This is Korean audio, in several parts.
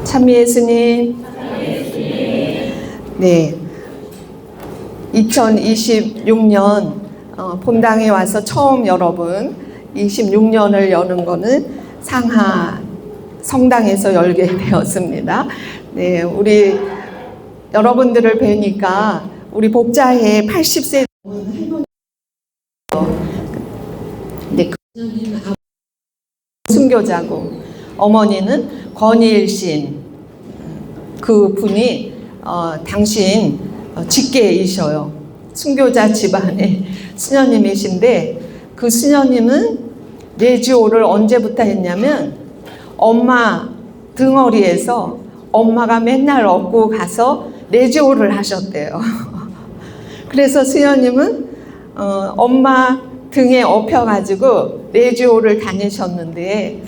참 예수님. 네. 2026년 본당에 와서 처음 여러분 26년을 여는 거는 상하 성당에서 열게 되었습니다. 네, 우리 여러분들을 뵈니까 우리 복자의 80세 네, 순교자고 어머니는 권일신 그 분이 당신 직계이셔요. 순교자 집안의 수녀님이신데 그 수녀님은 레지오를 언제부터 했냐면 엄마 등어리에서 엄마가 맨날 업고 가서 레지오를 하셨대요. 그래서 수녀님은 엄마 등에 업혀가지고 레지오를 다니셨는데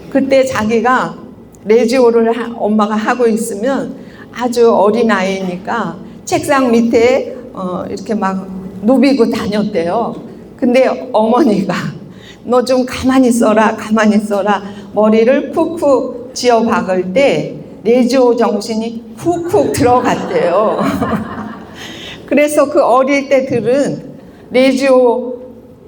그때 자기가 레지오를 엄마가 하고 있으면 아주 어린 아이니까 책상 밑에 이렇게 막 누비고 다녔대요. 근데 어머니가 너 좀 가만히 있어라 가만히 있어라 머리를 쿡쿡 쥐어 박을 때 레지오 정신이 쿡쿡 들어갔대요. 그래서 그 어릴 때 들은 레지오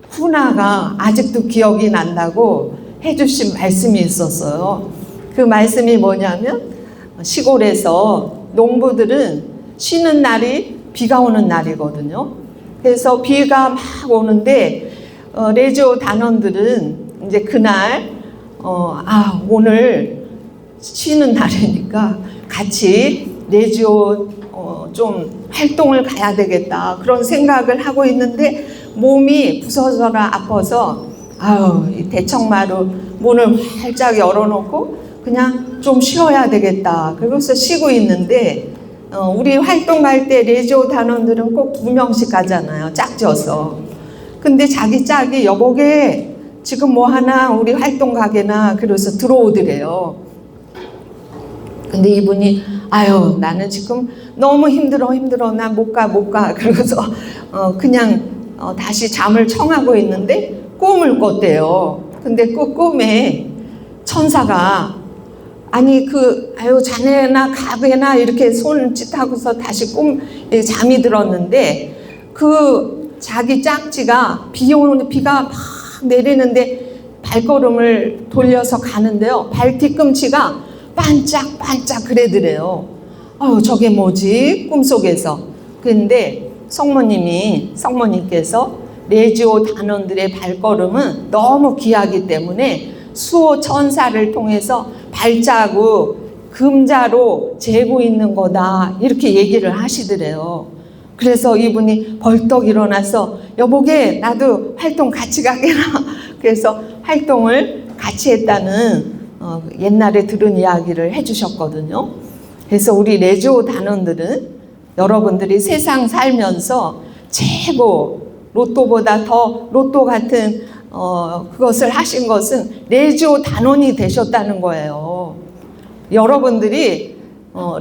훈화가 아직도 기억이 난다고 해주신 말씀이 있었어요. 그 말씀이 뭐냐면 시골에서 농부들은 쉬는 날이 비가 오는 날이거든요. 그래서 비가 막 오는데 레지오 단원들은 이제 그날 오늘 쉬는 날이니까 같이 레지오 좀 활동을 가야 되겠다 그런 생각을 하고 있는데 몸이 부서져라 아파서 이 대청마루 문을 활짝 열어놓고 그냥 좀 쉬어야 되겠다 그래서 쉬고 있는데 우리 활동 갈 때 레지오 단원들은 꼭 2명씩 가잖아요. 짝져서. 근데 자기 짝이 여보게 지금 뭐 하나 우리 활동 가게나 그래서 들어오더래요. 근데 이분이 나는 지금 너무 힘들어 나 못 가 그러고서 그냥 다시 잠을 청하고 있는데 꿈을 꿨대요. 근데 그 꿈에 천사가 아니 자네나 가게나 이렇게 손짓하고서 다시 잠이 들었는데 그 자기 짝지가 비가 막 내리는데 발걸음을 돌려서 가는데요. 발 뒤꿈치가 반짝반짝 그래더래요. 저게 뭐지? 꿈속에서. 근데 성모님께서 레지오 단원들의 발걸음은 너무 귀하기 때문에 수호 천사를 통해서 발자국 금자로 재고 있는 거다 이렇게 얘기를 하시더래요. 그래서 이분이 벌떡 일어나서 여보게 나도 활동 같이 가게나 그래서 활동을 같이 했다는 옛날에 들은 이야기를 해주셨거든요. 그래서 우리 레지오 단원들은 여러분들이 세상 살면서 최고 로또보다 더 로또 같은 그것을 하신 것은 레지오 단원이 되셨다는 거예요. 여러분들이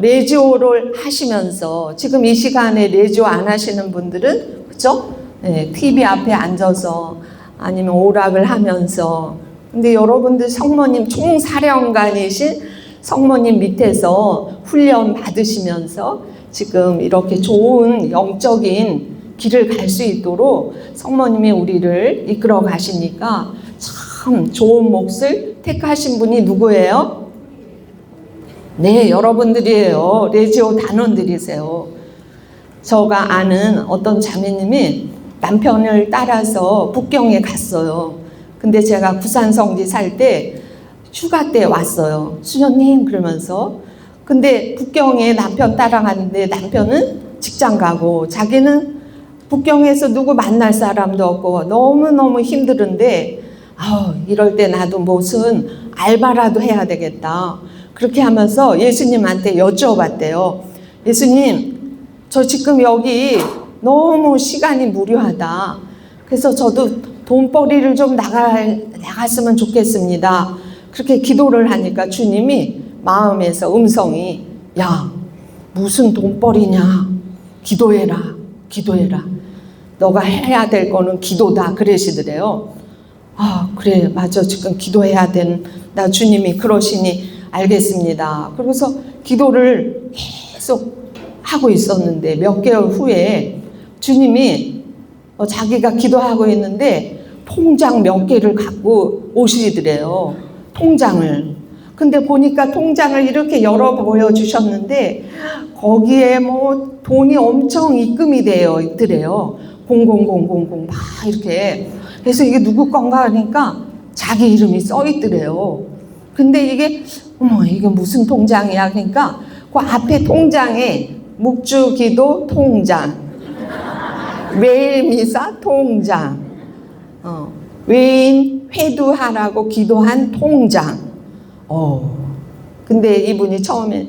레지오를 하시면서 지금 이 시간에 레지오 안 하시는 분들은 그렇죠? 네, TV 앞에 앉아서 아니면 오락을 하면서 근데 여러분들 성모님 총사령관이신 성모님 밑에서 훈련 받으시면서 지금 이렇게 좋은 영적인 길을 갈 수 있도록 성모님이 우리를 이끌어 가시니까 참 좋은 몫을 택하신 분이 누구예요? 네, 여러분들이에요. 레지오 단원들이세요. 저가 아는 어떤 자매님이 남편을 따라서 북경에 갔어요. 근데 제가 부산 성지 살 때 휴가 때 왔어요. 수녀님 그러면서 근데 북경에 남편 따라갔는데 남편은 직장 가고 자기는 북경에서 누구 만날 사람도 없고 너무너무 힘들은데 이럴 때 나도 무슨 알바라도 해야 되겠다. 그렇게 하면서 예수님한테 여쭤봤대요. 예수님, 저 지금 여기 너무 시간이 무료하다. 그래서 저도 돈벌이를 좀 나갔으면 좋겠습니다. 그렇게 기도를 하니까 주님이 마음에서 음성이 야, 무슨 돈벌이냐. 기도해라. 너가 해야 될 거는 기도다 그러시더래요. 그래 맞아 지금 기도해야 된다 주님이 그러시니 알겠습니다. 그러고서 기도를 계속 하고 있었는데 몇 개월 후에 주님이 자기가 기도하고 있는데 통장 몇 개를 갖고 오시더래요. 통장을. 근데 보니까 통장을 이렇게 열어 보여주셨는데 거기에 뭐 돈이 엄청 입금이 되어 있더래요. 000000 막 이렇게. 그래서 이게 누구 건가 하니까 자기 이름이 써 있더래요. 근데 이게 이게 무슨 통장이야? 그러니까 그 앞에 통장에 묵주기도 통장, 매일미사 통장, 외인 회두하라고 기도한 통장. 근데 이분이 처음에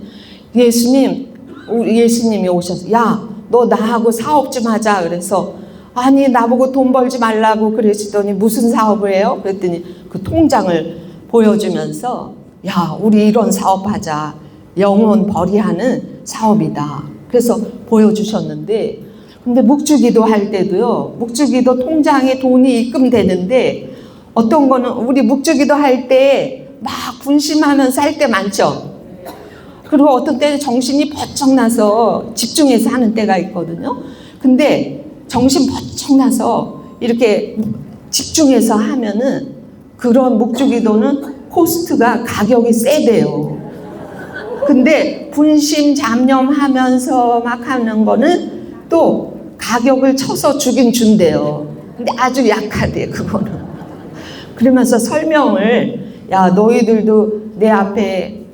예수님이 오셔서 야, 너 나하고 사업 좀 하자. 그래서 아니 나보고 돈 벌지 말라고 그러시더니 무슨 사업을 해요? 그랬더니 그 통장을 보여주면서 야, 우리 이런 사업하자. 영혼 벌이하는 사업이다. 그래서 보여주셨는데 근데 묵주기도 할 때도요. 묵주기도 통장에 돈이 입금되는데 어떤 거는 우리 묵주기도 할 때 막 분심하면서 할 때 많죠. 그리고 어떤 때는 정신이 번쩍 나서 집중해서 하는 때가 있거든요. 근데 정신 번쩍 나서 이렇게 집중해서 하면은 그런 묵주기도는 코스트가 가격이 세대요. 근데 분심 잡념하면서 막 하는 거는 또 가격을 쳐서 주긴 준대요. 근데 아주 약하대 그거는. 그러면서 설명을 야, 너희들도 내 앞에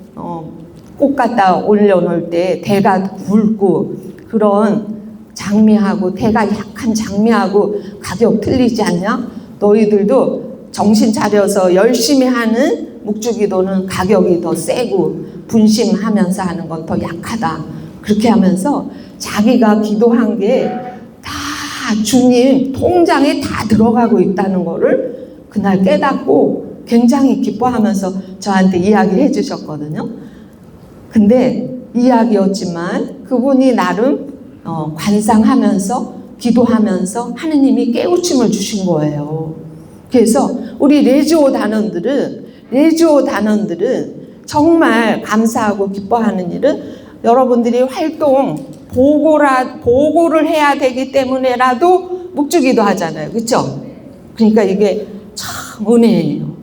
꽃 갖다 올려놓을 때 대가 굵고 그런 장미하고 대가 약한 장미하고 가격 틀리지 않냐? 너희들도 정신 차려서 열심히 하는 묵주기도는 가격이 더 세고 분심하면서 하는 건 더 약하다. 그렇게 하면서 자기가 기도한 게 다 주님 통장에 다 들어가고 있다는 거를 그날 깨닫고 굉장히 기뻐하면서 저한테 이야기해 주셨거든요. 근데 이야기였지만 그분이 나름 관상하면서 기도하면서 하느님이 깨우침을 주신 거예요. 그래서 우리 레지오 단원들은 정말 감사하고 기뻐하는 일은 여러분들이 활동 보고를 해야 되기 때문에라도 묵주기도 하잖아요. 그렇죠? 그러니까 이게 참 은혜예요.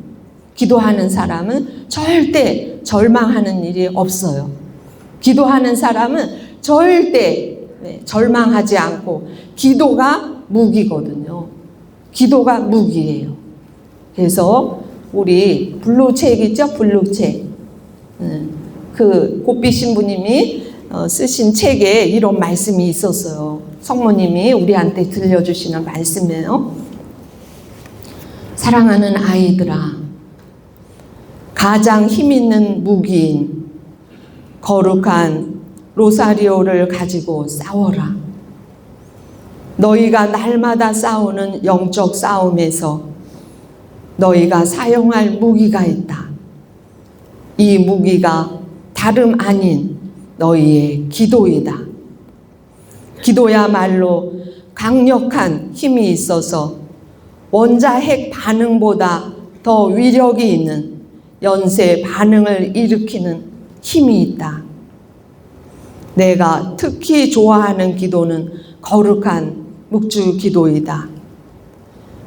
기도하는 사람은 절대 절망하는 일이 없어요. 기도하는 사람은 절대 절망하지 않고 기도가 무기거든요. 기도가 무기예요. 그래서 우리 블루책 있죠? 블루책. 그 꽃빛 신부님이 쓰신 책에 이런 말씀이 있었어요. 성모님이 우리한테 들려주시는 말씀이에요. 사랑하는 아이들아, 가장 힘있는 무기인 거룩한 로사리오를 가지고 싸워라. 너희가 날마다 싸우는 영적 싸움에서 너희가 사용할 무기가 있다. 이 무기가 다름 아닌 너희의 기도이다. 기도야말로 강력한 힘이 있어서 원자핵 반응보다 더 위력이 있는 연쇄 반응을 일으키는 힘이 있다. 내가 특히 좋아하는 기도는 거룩한 묵주 기도이다.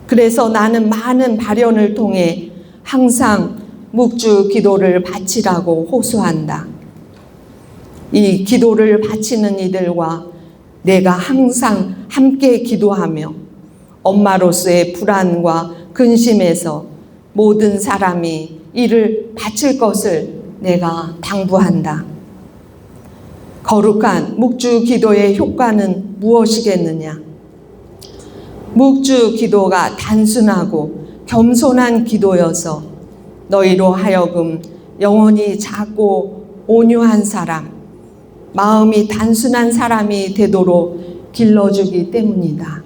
그래서 나는 많은 발연을 통해 항상 묵주 기도를 바치라고 호소한다. 이 기도를 바치는 이들과 내가 항상 함께 기도하며 엄마로서의 불안과 근심에서 모든 사람이 이를 바칠 것을 내가 당부한다. 거룩한 묵주 기도의 효과는 무엇이겠느냐? 묵주 기도가 단순하고 겸손한 기도여서 너희로 하여금 영혼이 작고 온유한 사람, 마음이 단순한 사람이 되도록 길러주기 때문이다.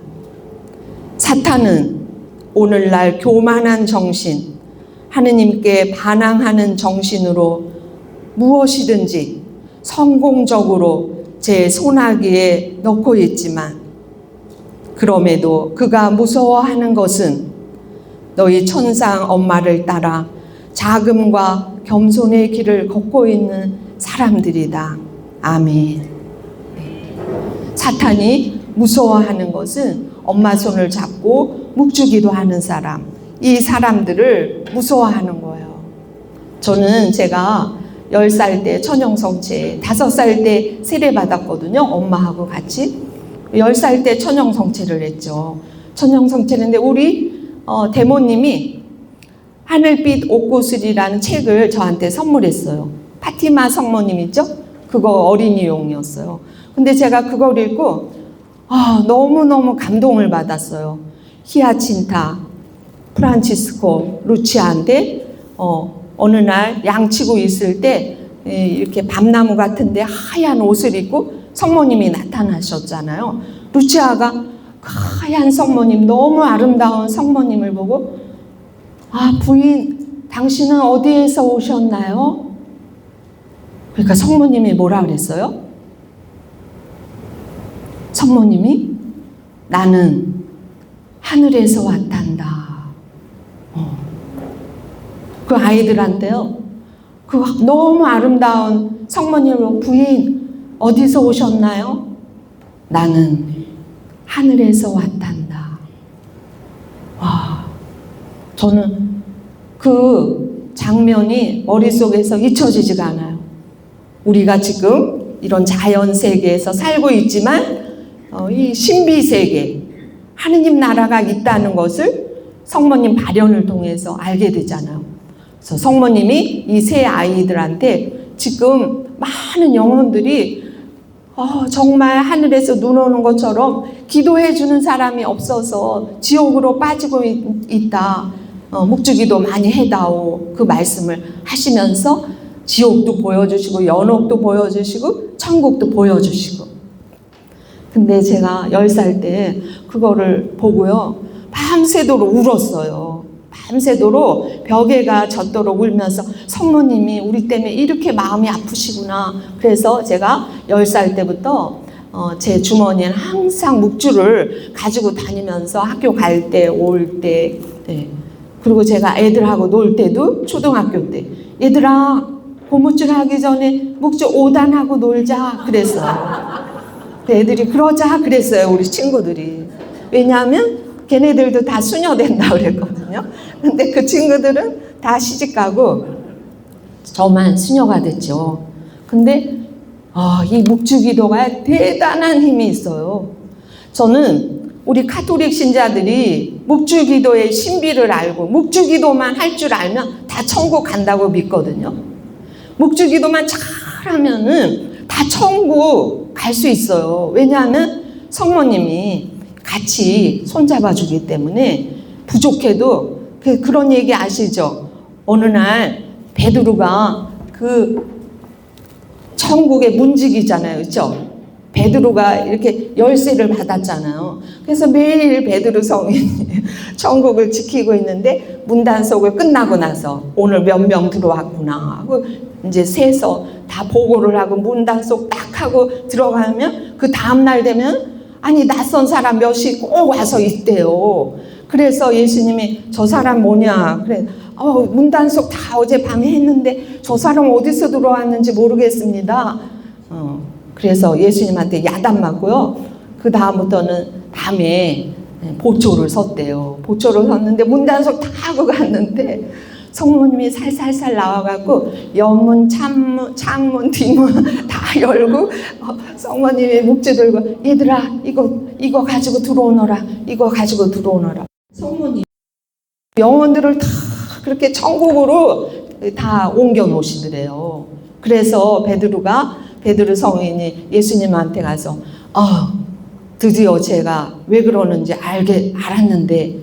사탄은 오늘날 교만한 정신, 하느님께 반항하는 정신으로 무엇이든지 성공적으로 제 손아귀에 넣고 있지만 그럼에도 그가 무서워하는 것은 너희 천상 엄마를 따라 자금과 겸손의 길을 걷고 있는 사람들이다. 아멘. 사탄이 무서워하는 것은 엄마 손을 잡고 묵주기도 하는 사람, 이 사람들을 무서워하는 거예요. 저는 제가 10살 때 천영성체, 5살 때 세례받았거든요. 엄마하고 같이. 10살 때 천영성체를 했죠. 천영성체인데 우리 대모님이 하늘빛 옷구슬이라는 책을 저한테 선물했어요. 파티마 성모님 있죠? 그거 어린이용이었어요. 근데 제가 그걸 읽고 너무너무 감동을 받았어요. 히아친타, 프란치스코, 루치아인데 어느 날 양치고 있을 때 이렇게 밤나무 같은데 하얀 옷을 입고 성모님이 나타나셨잖아요. 루치아가 그 하얀 성모님, 너무 아름다운 성모님을 보고 부인, 당신은 어디에서 오셨나요? 그러니까 성모님이 뭐라 그랬어요? 성모님이 나는 하늘에서 왔단다. 그 아이들한테요. 그 너무 아름다운 성모님으로 부인 어디서 오셨나요? 나는 하늘에서 왔단다. 와, 저는 그 장면이 머릿속에서 잊혀지지가 않아요. 우리가 지금 이런 자연 세계에서 살고 있지만 이 신비 세계, 하느님 나라가 있다는 것을 성모님 발현을 통해서 알게 되잖아요. 그래서 성모님이 이 세 아이들한테 지금 많은 영혼들이 정말 하늘에서 눈 오는 것처럼 기도해 주는 사람이 없어서 지옥으로 빠지고 있다. 묵주기도 많이 해다오. 그 말씀을 하시면서 지옥도 보여주시고 연옥도 보여주시고 천국도 보여주시고. 근데 제가 10살 때 그거를 보고요. 밤새도록 울었어요. 밤새도록 벽에가 젖도록 울면서 성모님이 우리 때문에 이렇게 마음이 아프시구나. 그래서 제가 10살 때부터 제 주머니에는 항상 묵주를 가지고 다니면서 학교 갈 때, 올 때, 그리고 제가 애들하고 놀 때도 초등학교 때 얘들아 고무줄 하기 전에 묵주 5단하고 놀자 그랬어요. 애들이 그러자 그랬어요. 우리 친구들이. 왜냐하면 걔네들도 다 수녀 된다 그랬거든요. 근데 그 친구들은 다 시집가고 저만 수녀가 됐죠. 근데 이 묵주기도가 대단한 힘이 있어요. 저는 우리 카톨릭 신자들이 묵주기도의 신비를 알고 묵주기도만 할 줄 알면 다 천국 간다고 믿거든요. 묵주기도만 잘하면은 다 천국 갈 수 있어요. 왜냐하면 성모님이 같이 손잡아 주기 때문에 부족해도 그런 얘기 아시죠? 어느 날 베드로가 그 천국의 문지기잖아요. 그렇죠? 베드로가 이렇게 열쇠를 받았잖아요. 그래서 매일 베드로 성인이 천국을 지키고 있는데 문단속을 끝나고 나서 오늘 몇 명 들어왔구나 하고 이제 세서 다 보고를 하고 문단속 딱 하고 들어가면 그 다음날 되면 아니 낯선 사람 몇이 꼭 와서 있대요. 그래서 예수님이 저 사람 뭐냐 그래 문단속 다 어젯밤에 했는데 저 사람 어디서 들어왔는지 모르겠습니다. 그래서 예수님한테 야단 맞고요. 그 다음부터는 밤에 보초를 섰대요. 보초를 섰는데 문단속 다 하고 갔는데 성모님이 살살살 나와갖고 옆문, 창문, 뒷문 다 열고 성모님이 묵주 들고 얘들아 이거 가지고 들어오너라. 이거 가지고 들어오너라. 성모님 영혼들을 다 그렇게 천국으로 다 옮겨 놓으시더래요. 그래서 베드로 성인이 예수님한테 가서 드디어 제가 왜 그러는지 알았는데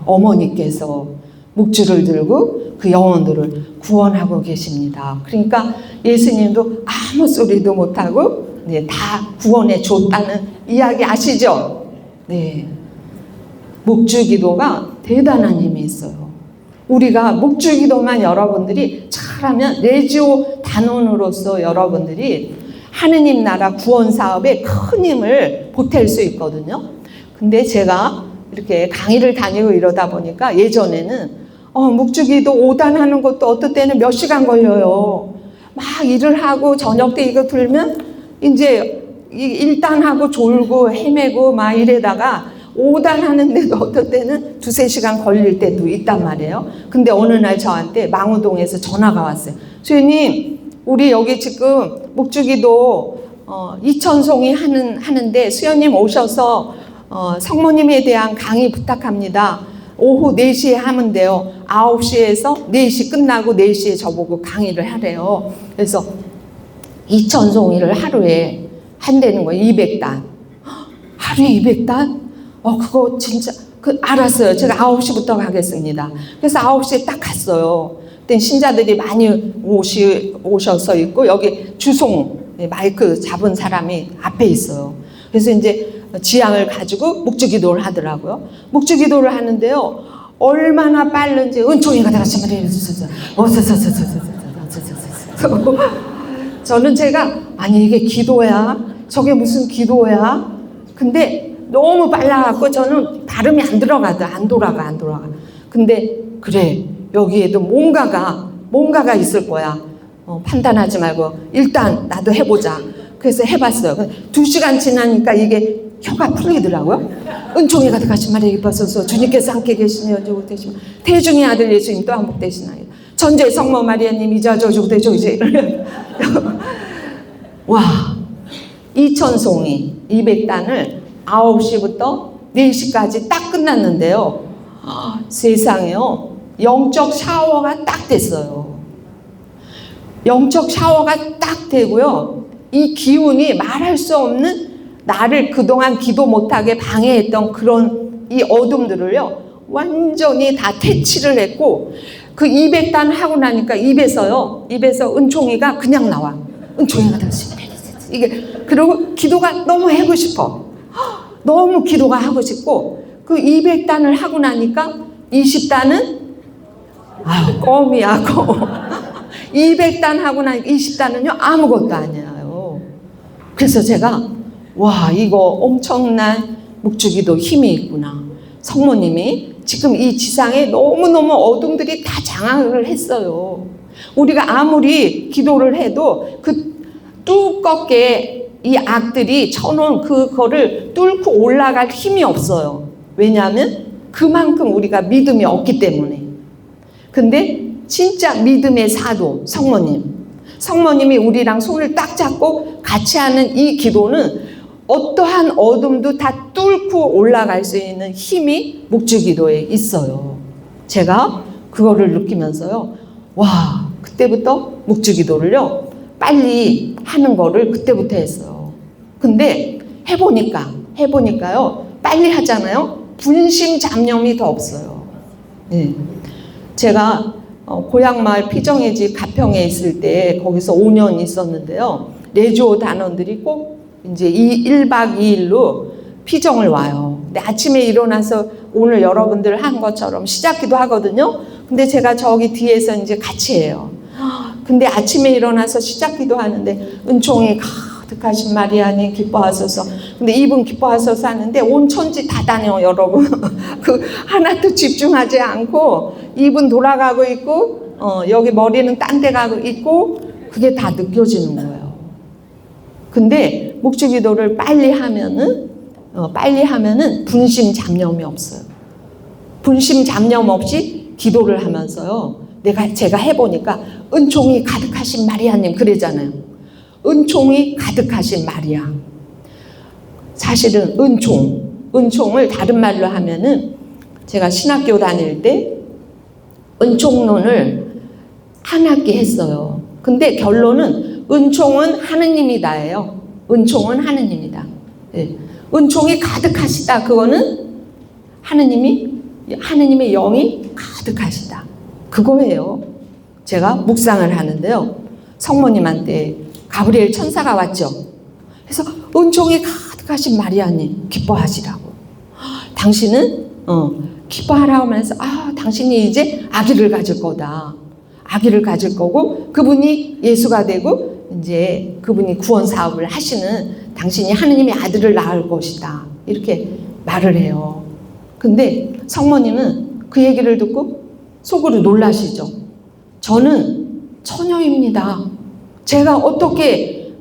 어머니께서 묵주를 들고 그 영혼들을 구원하고 계십니다. 그러니까 예수님도 아무 소리도 못하고 다 구원해 줬다는 이야기 아시죠? 네. 묵주기도가 대단한 힘이 있어요. 우리가 묵주기도만 여러분들이 잘하면 레지오 단원으로서 여러분들이 하느님 나라 구원 사업에 큰 힘을 보탤 수 있거든요. 근데 제가 이렇게 강의를 다니고 이러다 보니까 예전에는 묵주기도 5단 하는 것도 어떨 때는 몇 시간 걸려요. 막 일을 하고 저녁 때 이거 들면 이제 1단 하고 졸고 헤매고 막 이래다가 5단 하는데도 어떨 때는 2-3시간 걸릴 때도 있단 말이에요. 근데 어느 날 저한테 망우동에서 전화가 왔어요. 수연님, 우리 여기 지금 묵주기도 이천송이 하는데 수연님 오셔서 성모님에 대한 강의 부탁합니다. 오후 4시에 하면 돼요. 9시에서 4시 끝나고 4시에 저보고 강의를 하래요. 그래서 이천송이를 하루에 한다는 거예요. 200단. 하루에 200단? 그거 진짜, 알았어요. 제가 9시부터 가겠습니다. 그래서 9시에 딱 갔어요. 그때 신자들이 많이 오셔서 있고, 여기 주송, 마이크 잡은 사람이 앞에 있어요. 그래서 이제 지향을 가지고 묵주기도를 하더라고요. 묵주기도를 하는데요. 얼마나 빠른지, 은총이가 내가 말이에요. 저는 아니, 이게 기도야? 저게 무슨 기도야? 근데 너무 빨라갖고 저는 발음이 안 돌아가. 근데 그래, 여기에도 뭔가가 있을 거야. 판단하지 말고 일단 나도 해보자. 그래서 해봤어요. 2시간 지나니까 이게 혀가 풀리더라고요. 은총이 가득하신 마리아 기뻐하소서 주님께서 함께 계시니 여주고 되시면 태중의 아들 예수님 또 한복 되시나이다. 천주의 성모 마리아님 이제 저주고 되죠 이제. 와, 이천송이 200단을 9시부터 4시까지 딱 끝났는데요. 세상에요. 영적 샤워가 딱 됐어요. 영적 샤워가 딱 되고요. 이 기운이 말할 수 없는 나를 그동안 기도 못하게 방해했던 그런 이 어둠들을요. 완전히 다 퇴치를 했고 그 200단 하고 나니까 입에서 은총이가 그냥 나와. 은총이가 당신 이게 그리고 기도가 너무 하고 싶어. 너무 기도가 하고 싶고 그 200단을 하고 나니까 20단은 껌이야 껌. 200단 하고 나니까 20단은요 아무것도 아니에요. 그래서 제가 와 이거 엄청난 묵주기도 힘이 있구나. 성모님이 지금 이 지상에 너무너무 어둠들이 다 장악을 했어요. 우리가 아무리 기도를 해도 그 두껍게 이 악들이 쳐놓은 그거를 뚫고 올라갈 힘이 없어요. 왜냐하면 그만큼 우리가 믿음이 없기 때문에. 근데 진짜 믿음의 사도 성모님이 우리랑 손을 딱 잡고 같이 하는 이 기도는 어떠한 어둠도 다 뚫고 올라갈 수 있는 힘이 묵주기도에 있어요. 제가 그거를 느끼면서요. 와, 그때부터 묵주기도를요. 빨리 하는 거를 그때부터 했어요. 근데 해보니까요. 빨리 하잖아요. 분심잡념이 더 없어요. 네. 제가 고향마을 피정의 집 가평에 있을 때 거기서 5년 있었는데요. 내조 단원들이 꼭 이제 1박 2일로 피정을 와요. 근데 아침에 일어나서 오늘 여러분들 한 것처럼 시작기도 하거든요. 근데 제가 저기 뒤에서 이제 같이 해요. 근데 아침에 일어나서 시작기도 하는데 은총이 가득하신 마리아님 기뻐하소서. 근데 이분 기뻐하소서 하는데 온 천지 다 다녀 여러분. 그 하나도 집중하지 않고 이분 돌아가고 있고 여기 머리는 딴 데 가고 있고 그게 다 느껴지는 거예요. 근데 묵주기도를 빨리 하면은 분심 잡념이 없어요. 분심 잡념 없이 기도를 하면서요. 제가 해보니까 은총이 가득하신 마리아님 그러잖아요. 은총이 가득하신 마리아. 사실은 은총을 다른 말로 하면은 제가 신학교 다닐 때 은총론을 한 학기 했어요. 근데 결론은 은총은 하느님이다예요. 은총은 하느님이다. 네. 은총이 가득하시다. 그거는 하느님의 영이 가득하시다. 그거예요. 제가 묵상을 하는데요. 성모님한테 가브리엘 천사가 왔죠. 그래서 은총이 가득하신 마리아님 기뻐하시라고. 당신은 기뻐하라고 하면서 당신이 이제 아기를 가질 거다. 아기를 가질 거고 그분이 예수가 되고 이제 그분이 구원 사업을 하시는 당신이 하느님의 아들을 낳을 것이다. 이렇게 말을 해요. 근데 성모님은 그 얘기를 듣고 속으로 놀라시죠? 저는 처녀입니다. 제가 어떻게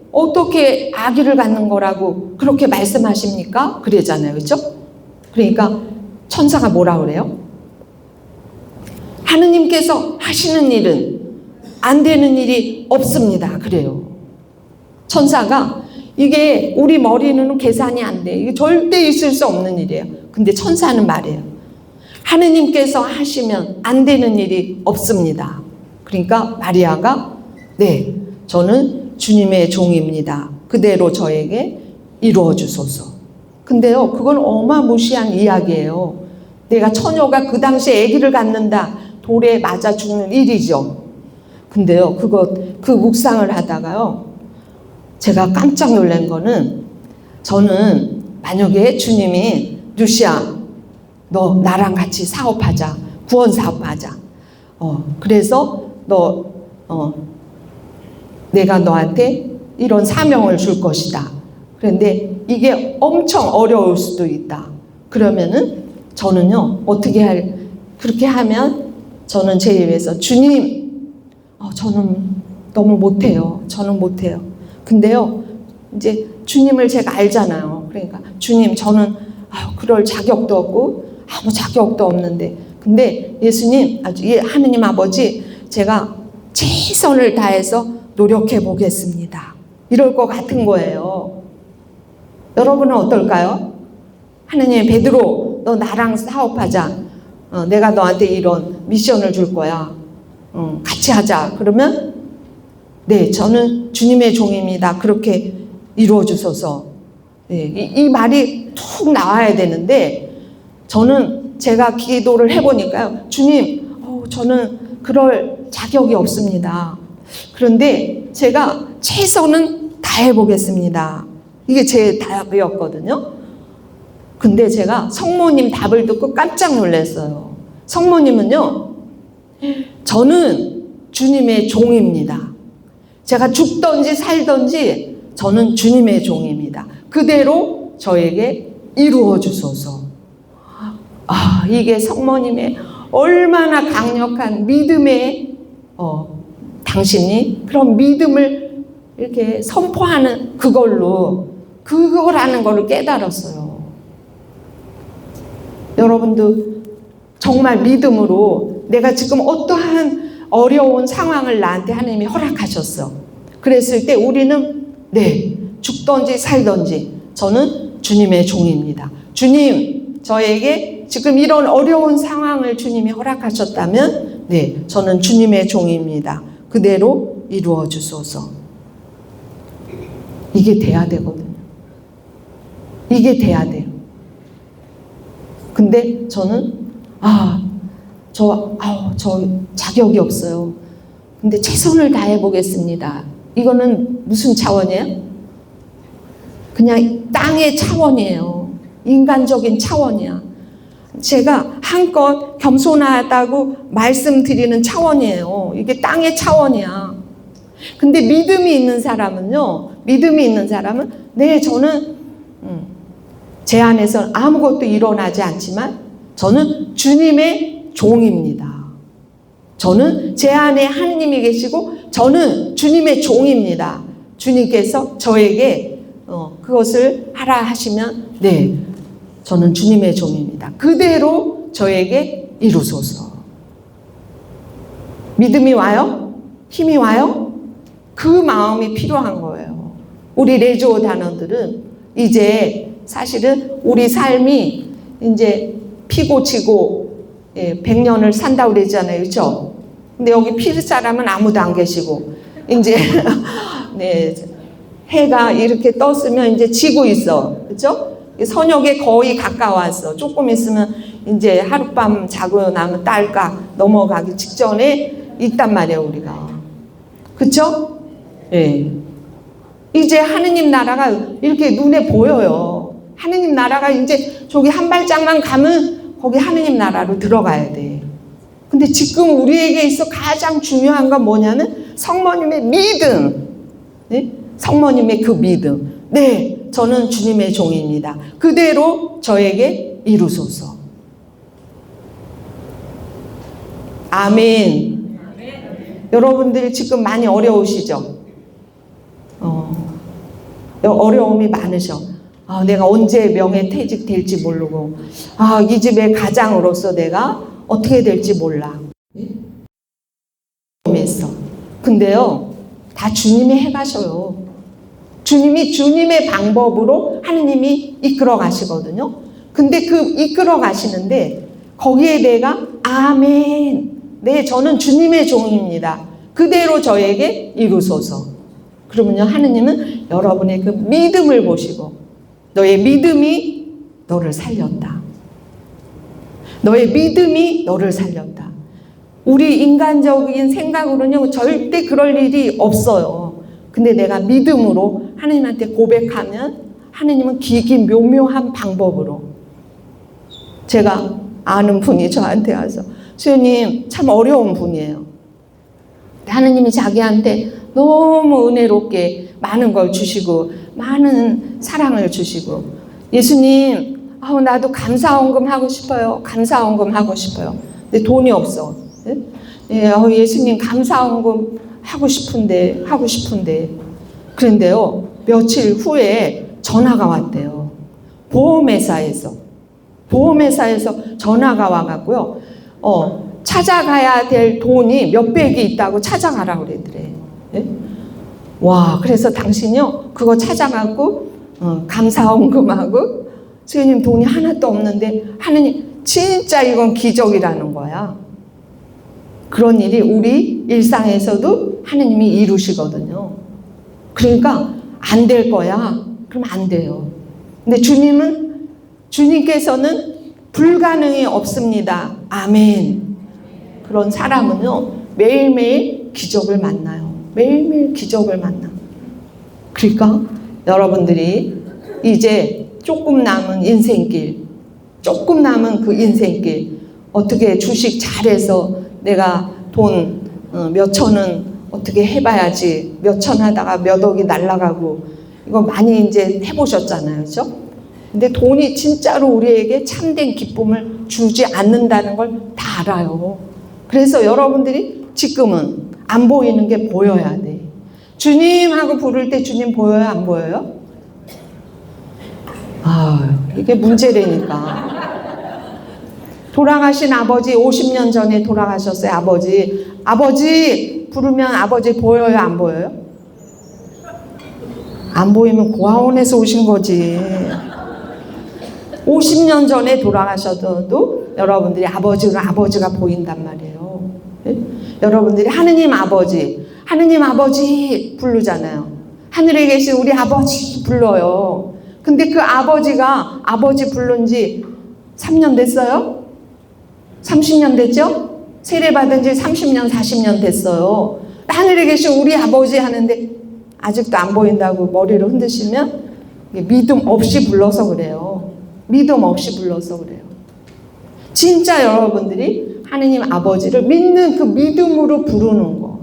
아기를 갖는 거라고 그렇게 말씀하십니까? 그러잖아요. 그렇죠? 그러니까 천사가 뭐라 그래요? 하느님께서 하시는 일은 안 되는 일이 없습니다. 그래요. 천사가 이게 우리 머리는 계산이 안 돼. 이게 절대 있을 수 없는 일이에요. 근데 천사는 말해요. 하느님께서 하시면 안 되는 일이 없습니다. 그러니까 마리아가 네, 저는 주님의 종입니다. 그대로 저에게 이루어 주소서. 근데요, 그건 어마무시한 이야기예요. 내가 처녀가 그 당시에 아기를 갖는다. 돌에 맞아 죽는 일이죠. 근데요, 그 묵상을 하다가요, 제가 깜짝 놀란 거는 저는 만약에 주님이 루시아, 너 나랑 같이 사업하자. 구원 사업하자. 그래서 내가 너한테 이런 사명을 줄 것이다. 그런데 이게 엄청 어려울 수도 있다. 그러면은 저는요, 그렇게 하면 저는 제 입에서 주님, 저는 너무 못해요. 저는 못해요. 근데요, 이제 주님을 제가 알잖아요. 그러니까 주님, 저는 그럴 자격도 없고 아무 자격도 없는데, 근데 예수님, 하느님 아버지, 제가 최선을 다해서 노력해 보겠습니다. 이럴 것 같은 거예요. 여러분은 어떨까요? 하느님, 베드로, 너 나랑 사업하자. 내가 너한테 이런 미션을 줄 거야. 같이 하자. 그러면 네, 저는 주님의 종입니다. 그렇게 이루어 주소서. 네, 이 말이 툭 나와야 되는데, 저는 제가 기도를 해보니까요, 주님, 저는 그럴 자격이 없습니다. 그런데 제가 최선은 다해보겠습니다. 이게 제 답이었거든요. 근데 제가 성모님 답을 듣고 깜짝 놀랐어요. 성모님은요, 저는 주님의 종입니다. 제가 죽든지 살든지 저는 주님의 종입니다. 그대로 저에게 이루어 주소서. 이게 성모님의 얼마나 강력한 믿음의 당신이 그런 믿음을 이렇게 선포하는 그거라는 거를 깨달았어요. 여러분도 정말 믿음으로 내가 지금 어떠한 어려운 상황을 나한테 하나님이 허락하셨어. 그랬을 때 우리는 네, 죽든지 살든지 저는 주님의 종입니다. 주님, 저에게 지금 이런 어려운 상황을 주님이 허락하셨다면 네, 저는 주님의 종입니다. 그대로 이루어 주소서. 이게 돼야 되거든요. 이게 돼야 돼요. 근데 저는 저 자격이 없어요. 근데 최선을 다해 보겠습니다. 이거는 무슨 차원이에요? 그냥 땅의 차원이에요. 인간적인 차원이야. 제가 한껏 겸손하다고 말씀드리는 차원이에요. 이게 땅의 차원이야. 근데 믿음이 있는 사람은 네, 저는 제 안에서 아무것도 일어나지 않지만 저는 주님의 종입니다. 저는 제 안에 하느님이 계시고 저는 주님의 종입니다. 주님께서 저에게 그것을 하라 하시면 네, 저는 주님의 종입니다. 그대로 저에게 이루소서. 믿음이 와요? 힘이 와요? 그 마음이 필요한 거예요. 우리 레주오 단원들은 이제 사실은 우리 삶이 이제 피고 지고 100년을 산다고 그러잖아요. 그렇죠? 근데 여기 필 사람은 아무도 안 계시고 이제 네, 해가 이렇게 떴으면 이제 지고 있어. 그렇죠? 선역에 거의 가까웠어. 조금 있으면 이제 하룻밤 자고 나면 딸까 넘어가기 직전에 있단 말이에요, 우리가. 그렇죠? 예. 이제 하느님 나라가 이렇게 눈에 보여요. 하느님 나라가 이제 저기 한 발짝만 가면 거기 하느님 나라로 들어가야 돼. 근데 지금 우리에게 있어 가장 중요한 건 뭐냐면 성모님의 믿음. 네? 성모님의 그 믿음. 네, 저는 주님의 종입니다. 그대로 저에게 이루소서. 아멘. 여러분들 지금 많이 어려우시죠? 어려움이 많으셔. 내가 언제 명예퇴직 될지 모르고, 이 집의 가장으로서 내가 어떻게 될지 몰라. 근데요, 다 주님이 해가셔요. 주님이 주님의 방법으로 하느님이 이끌어 가시거든요. 근데 그 이끌어 가시는데 거기에 내가 아멘. 네, 저는 주님의 종입니다. 그대로 저에게 이루소서. 그러면요, 하느님은 여러분의 그 믿음을 보시고 너의 믿음이 너를 살렸다. 너의 믿음이 너를 살렸다. 우리 인간적인 생각으로는요, 절대 그럴 일이 없어요. 근데 내가 믿음으로 하나님한테 고백하면 하나님은 기기 묘묘한 방법으로, 제가 아는 분이 저한테 와서, 수연님 참 어려운 분이에요. 하나님이 자기한테 너무 은혜롭게 많은 걸 주시고 많은 사랑을 주시고, 예수님 나도 감사원금 하고 싶어요. 감사원금 하고 싶어요. 근데 돈이 없어. 예수님 감사원금 하고 싶은데 그런데요, 며칠 후에 전화가 왔대요. 보험회사에서 전화가 와갖고요, 찾아가야 될 돈이 몇백이 있다고 찾아가라고 그랬더래. 와, 그래서 당신요 그거 찾아가고 감사원금하고, 수혜님 돈이 하나도 없는데 하느님 진짜 이건 기적이라는 거야. 그런 일이 우리 일상에서도 하느님이 이루시거든요. 그러니까 안 될 거야. 그럼 안 돼요. 근데 주님께서는 불가능이 없습니다. 아멘. 그런 사람은요, 매일매일 기적을 만나요. 매일매일 기적을 만나. 그러니까 여러분들이 이제 조금 남은 그 인생길, 어떻게 주식 잘해서 내가 돈 몇천 원 어떻게 해봐야지, 몇천 하다가 몇 억이 날아가고, 이거 많이 이제 해보셨잖아요. 그죠? 근데 돈이 진짜로 우리에게 참된 기쁨을 주지 않는다는 걸 다 알아요. 그래서 여러분들이 지금은 안 보이는 게 보여야 돼. 주님 하고 부를 때 주님 보여요, 안 보여요? 이게 문제라니까. 돌아가신 아버지 50년 전에 돌아가셨어요. 아버지 부르면 아버지 보여요, 안 보여요? 안 보이면 고아원에서 오신 거지. 50년 전에 돌아가셔도 여러분들이 아버지가 보인단 말이에요. 네? 여러분들이 하느님 아버지 부르잖아요. 하늘에 계신 우리 아버지 불러요. 근데 그 아버지가 아버지 부른 지 3년 됐어요? 30년 됐죠? 세례 받은 지 30년, 40년 됐어요. 하늘에 계신 우리 아버지 하는데 아직도 안 보인다고 머리를 흔드시면 믿음 없이 불러서 그래요. 믿음 없이 불러서 그래요. 진짜 여러분들이 하느님 아버지를 믿는 그 믿음으로 부르는 거.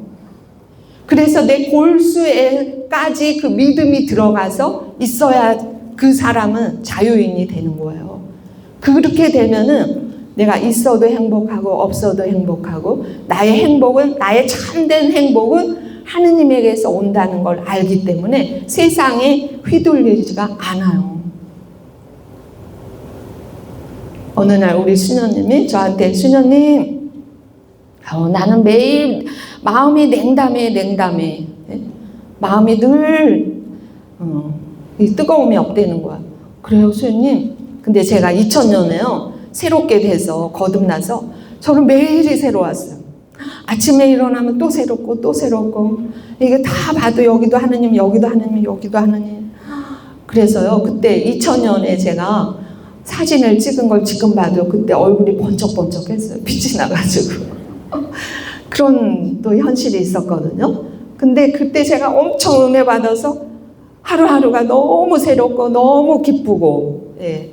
그래서 내 골수에까지 그 믿음이 들어가서 있어야 그 사람은 자유인이 되는 거예요. 그렇게 되면은 내가 있어도 행복하고 없어도 행복하고, 나의 참된 행복은 하느님에게서 온다는 걸 알기 때문에 세상에 휘둘리지가 않아요. 어느 날 우리 수녀님이 저한테, 수녀님, 나는 매일 마음이 냉담해. 마음이 늘 이 뜨거움이 없다는 거야. 그래요, 수녀님. 근데 제가 2000년에요. 새롭게 돼서 거듭나서 저는 매일이 새로웠어요. 아침에 일어나면 또 새롭고 이게 다 봐도 여기도 하느님, 여기도 하느님, 여기도 하느님. 그래서요, 그때 2000년에 제가 사진을 찍은 걸 지금 봐도 그때 얼굴이 번쩍번쩍했어요. 빛이 나가지고. 그런 또 현실이 있었거든요. 근데 그때 제가 엄청 은혜 받아서 하루하루가 너무 새롭고 너무 기쁘고, 예.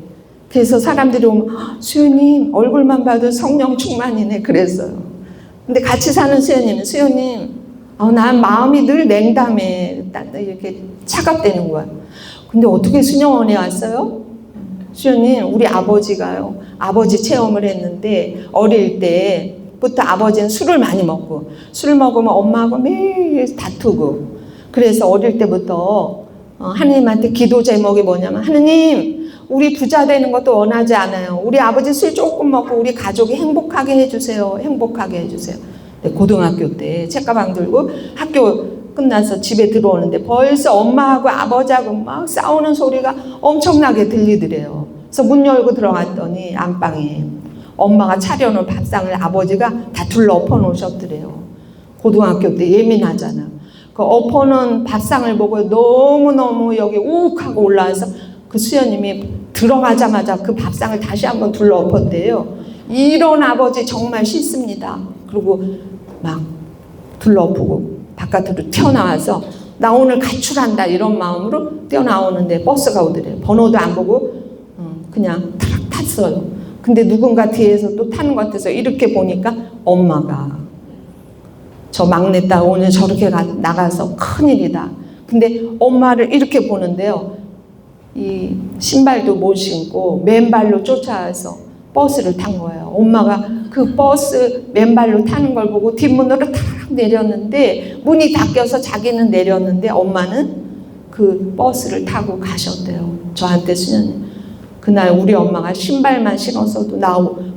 그래서 사람들이 오면 수연님 얼굴만 봐도 성령 충만이네 그랬어요. 근데 같이 사는 수연님은, 수연님 난 마음이 늘 냉담해, 이렇게 차갑다는 거야. 근데 어떻게 수녀원에 왔어요? 수연님, 우리 아버지가요, 아버지 체험을 했는데 어릴 때 때부터 아버지는 술을 많이 먹고, 술 먹으면 엄마하고 매일 다투고, 그래서 어릴 때부터 하느님한테 기도 제목이 뭐냐면, 하느님, 우리 부자 되는 것도 원하지 않아요. 우리 아버지 술 조금 먹고 우리 가족이 행복하게 해주세요. 행복하게 해주세요. 고등학교 때 책가방 들고 학교 끝나서 집에 들어오는데 벌써 엄마하고 아버지하고 막 싸우는 소리가 엄청나게 들리더래요. 그래서 문 열고 들어갔더니 안방에 엄마가 차려놓은 밥상을 아버지가 다 둘러 엎어놓으셨더래요. 고등학교 때 예민하잖아. 그 엎어놓은 밥상을 보고 너무너무 여기 우욱하고 올라와서 그 수녀님이 들어가자마자 그 밥상을 다시 한번 둘러 엎었대요. 이런 아버지 정말 싫습니다. 그리고 막 둘러 엎고 바깥으로 튀어나와서 나 오늘 가출한다 이런 마음으로 뛰어나오는데 버스가 오더래요. 번호도 안 보고 그냥 탁 탔어요. 근데 누군가 뒤에서 또 타는 것 같아서 이렇게 보니까 엄마가, 저 막내딸 오늘 저렇게 나가서 큰일이다. 근데 엄마를 이렇게 보는데요. 이 신발도 못 신고 맨발로 쫓아와서 버스를 탄 거예요. 엄마가 그 버스 맨발로 타는 걸 보고 뒷문으로 탁 내렸는데 문이 닫혀서 자기는 내렸는데 엄마는 그 버스를 타고 가셨대요. 저한테 수녀님, 그날 우리 엄마가 신발만 신었어도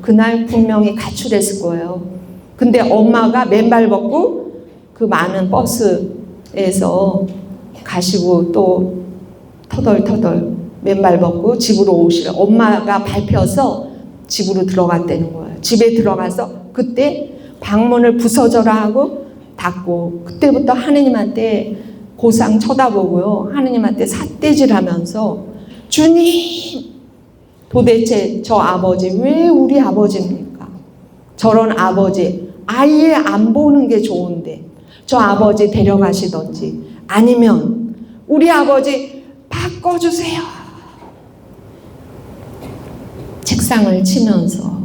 그날 분명히 가출했을 거예요. 근데 엄마가 맨발 벗고 그 많은 버스에서 가시고 또 터덜터덜 맨발 벗고 집으로 오시려 엄마가 밟혀서 집으로 들어갔다는 거예요. 집에 들어가서 그때 방문을 부서져라 하고 닫고, 그때부터 하느님한테 고상 쳐다보고요. 하느님한테 삿대질하면서, 주님, 도대체 저 아버지 왜 우리 아버지입니까? 저런 아버지 아예 안 보는 게 좋은데 저 아버지 데려가시던지 아니면 우리 아버지 바꿔주세요. 책상을 치면서.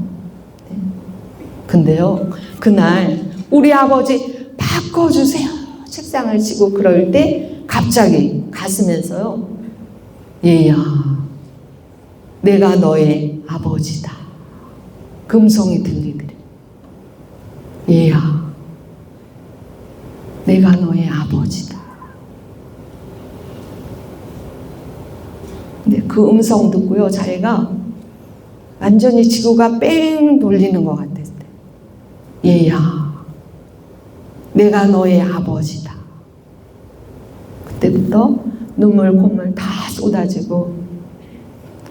근데요, 그날 우리 아버지 바꿔주세요. 책상을 치고 그럴 때 갑자기 가슴에서요, 얘야, 내가 너의 아버지다. 금성이 들리더래. 얘야, 내가 너의 아버지다. 근데 그 음성 듣고요, 자기가 완전히 지구가 뺑 돌리는 것 같았어요. 얘야, 내가 너의 아버지다. 그때부터 눈물 콧물 다 쏟아지고,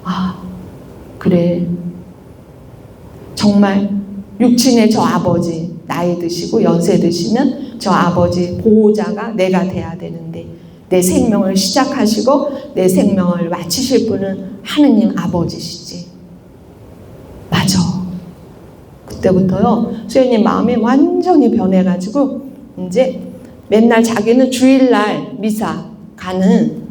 아, 그래, 정말 육친의 저 아버지 나이 드시고 연세 드시면 저 아버지 보호자가 내가 돼야 되는데 내 생명을 시작하시고 내 생명을 마치실 분은 하느님 아버지시지. 맞아. 그때부터요, 수연님 마음이 완전히 변해가지고 이제 맨날 자기는 주일날 미사 가는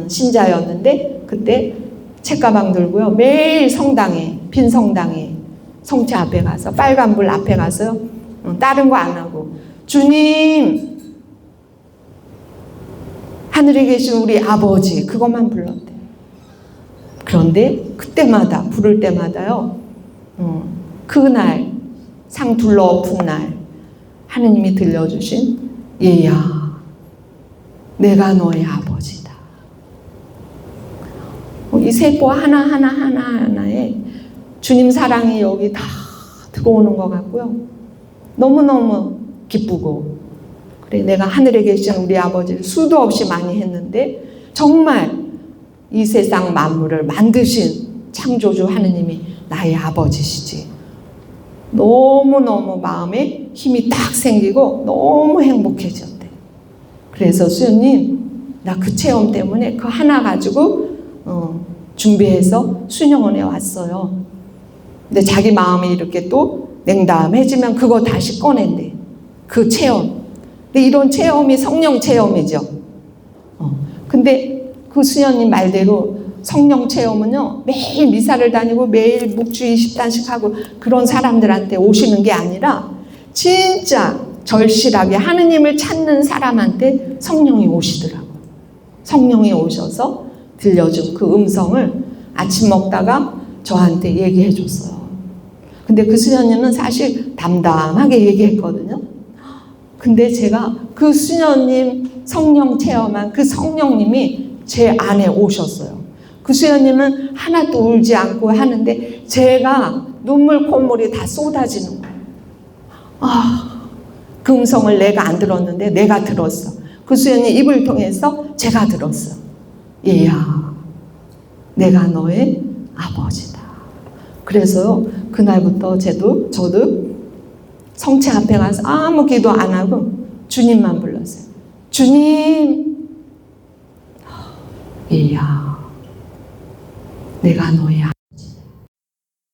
신자였는데 그때 책가방 들고요, 매일 성당에, 빈 성당에 성체 앞에 가서 빨간불 앞에 가서 다른 거 안 하고, 주님, 하늘에 계신 우리 아버지, 그것만 불렀대. 그런데 그때마다 부를 때마다요, 그날 상 둘러 엎은 날 하느님이 들려주신 얘야, 내가 너의 아버지다. 이 세포 하나하나에 주님 사랑이 여기 다 들어오는 것 같고요. 너무너무 기쁘고, 그래, 내가 하늘에 계신 우리 아버지를 수도 없이 많이 했는데 정말 이 세상 만물을 만드신 창조주 하느님이 나의 아버지시지. 너무너무 마음에 힘이 딱 생기고 너무 행복해졌대. 그래서 수녀님, 나 그 체험 때문에 그 하나 가지고 준비해서 수녀원에 왔어요. 근데 자기 마음이 이렇게 또 냉담해지면 그거 다시 꺼낸대. 그 체험. 근데 이런 체험이 성령 체험이죠. 근데 그 수녀님 말대로 성령 체험은요, 매일 미사를 다니고 매일 묵주 20단씩 하고 그런 사람들한테 오시는 게 아니라 진짜 절실하게 하느님을 찾는 사람한테 성령이 오시더라고요. 성령이 오셔서 들려준 그 음성을 아침 먹다가 저한테 얘기해 줬어요. 근데 그 수녀님은 사실 담담하게 얘기했거든요. 근데 제가 그 수녀님 성령 체험한 그 성령님이 제 안에 오셨어요. 그 수녀님은 하나도 울지 않고 하는데 제가 눈물 콧물이 다 쏟아지는 거예요. 그 음성을 내가 안 들었는데 내가 들었어. 그 수녀님 입을 통해서 제가 들었어. 얘야, 내가 너의 아버지다. 그래서 그날부터 저도 성체 앞에 가서 아무 기도 안 하고 주님만 불렀어요. 주님, 얘야, 내가 너의 아버지다.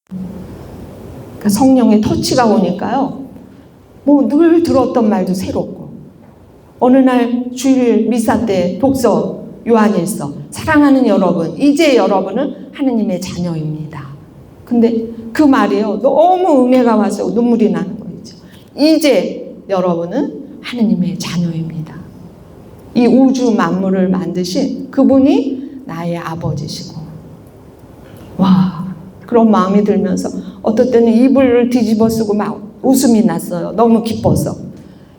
그러니까 성령의 터치가 오니까요, 뭐 늘 들었던 말도 새롭고, 어느 날 주일 미사 때 독서 요한일서, 사랑하는 여러분, 이제 여러분은 하느님의 자녀입니다. 근데 그 말이요, 너무 은혜가 와서 눈물이 나는 거죠. 이제 여러분은 하느님의 자녀입니다. 이 우주 만물을 만드신 그분이 나의 아버지시고, 와, 그런 마음이 들면서 어떨 때는 이불을 뒤집어 쓰고 막 웃음이 났어요. 너무 기뻐서.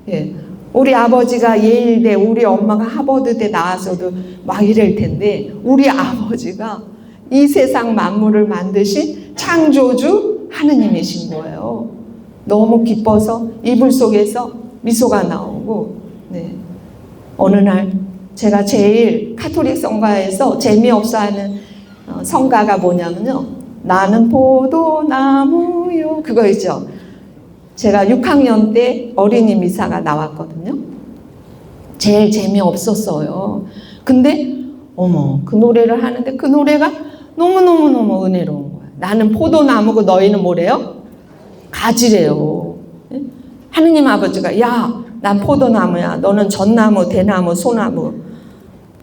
예. 우리 아버지가 예일대, 우리 엄마가 하버드대 나와서도 막 이럴 텐데, 우리 아버지가 이 세상 만물을 만드신 창조주 하느님이신 거예요. 너무 기뻐서 이불 속에서 미소가 나오고, 네. 어느 날 제가 제일 카톨릭 성가에서 재미없어 하는 성가가 뭐냐면요, 나는 포도나무요, 그거 있죠. 제가 6학년 때 어린이 미사가 나왔거든요. 제일 재미없었어요. 근데 어머, 그 노래를 하는데 그 노래가 너무너무너무 은혜로운 거예요. 나는 포도나무고 너희는 뭐래요? 가지래요. 하느님 아버지가, 야, 난 포도나무야. 너는 전나무, 대나무, 소나무,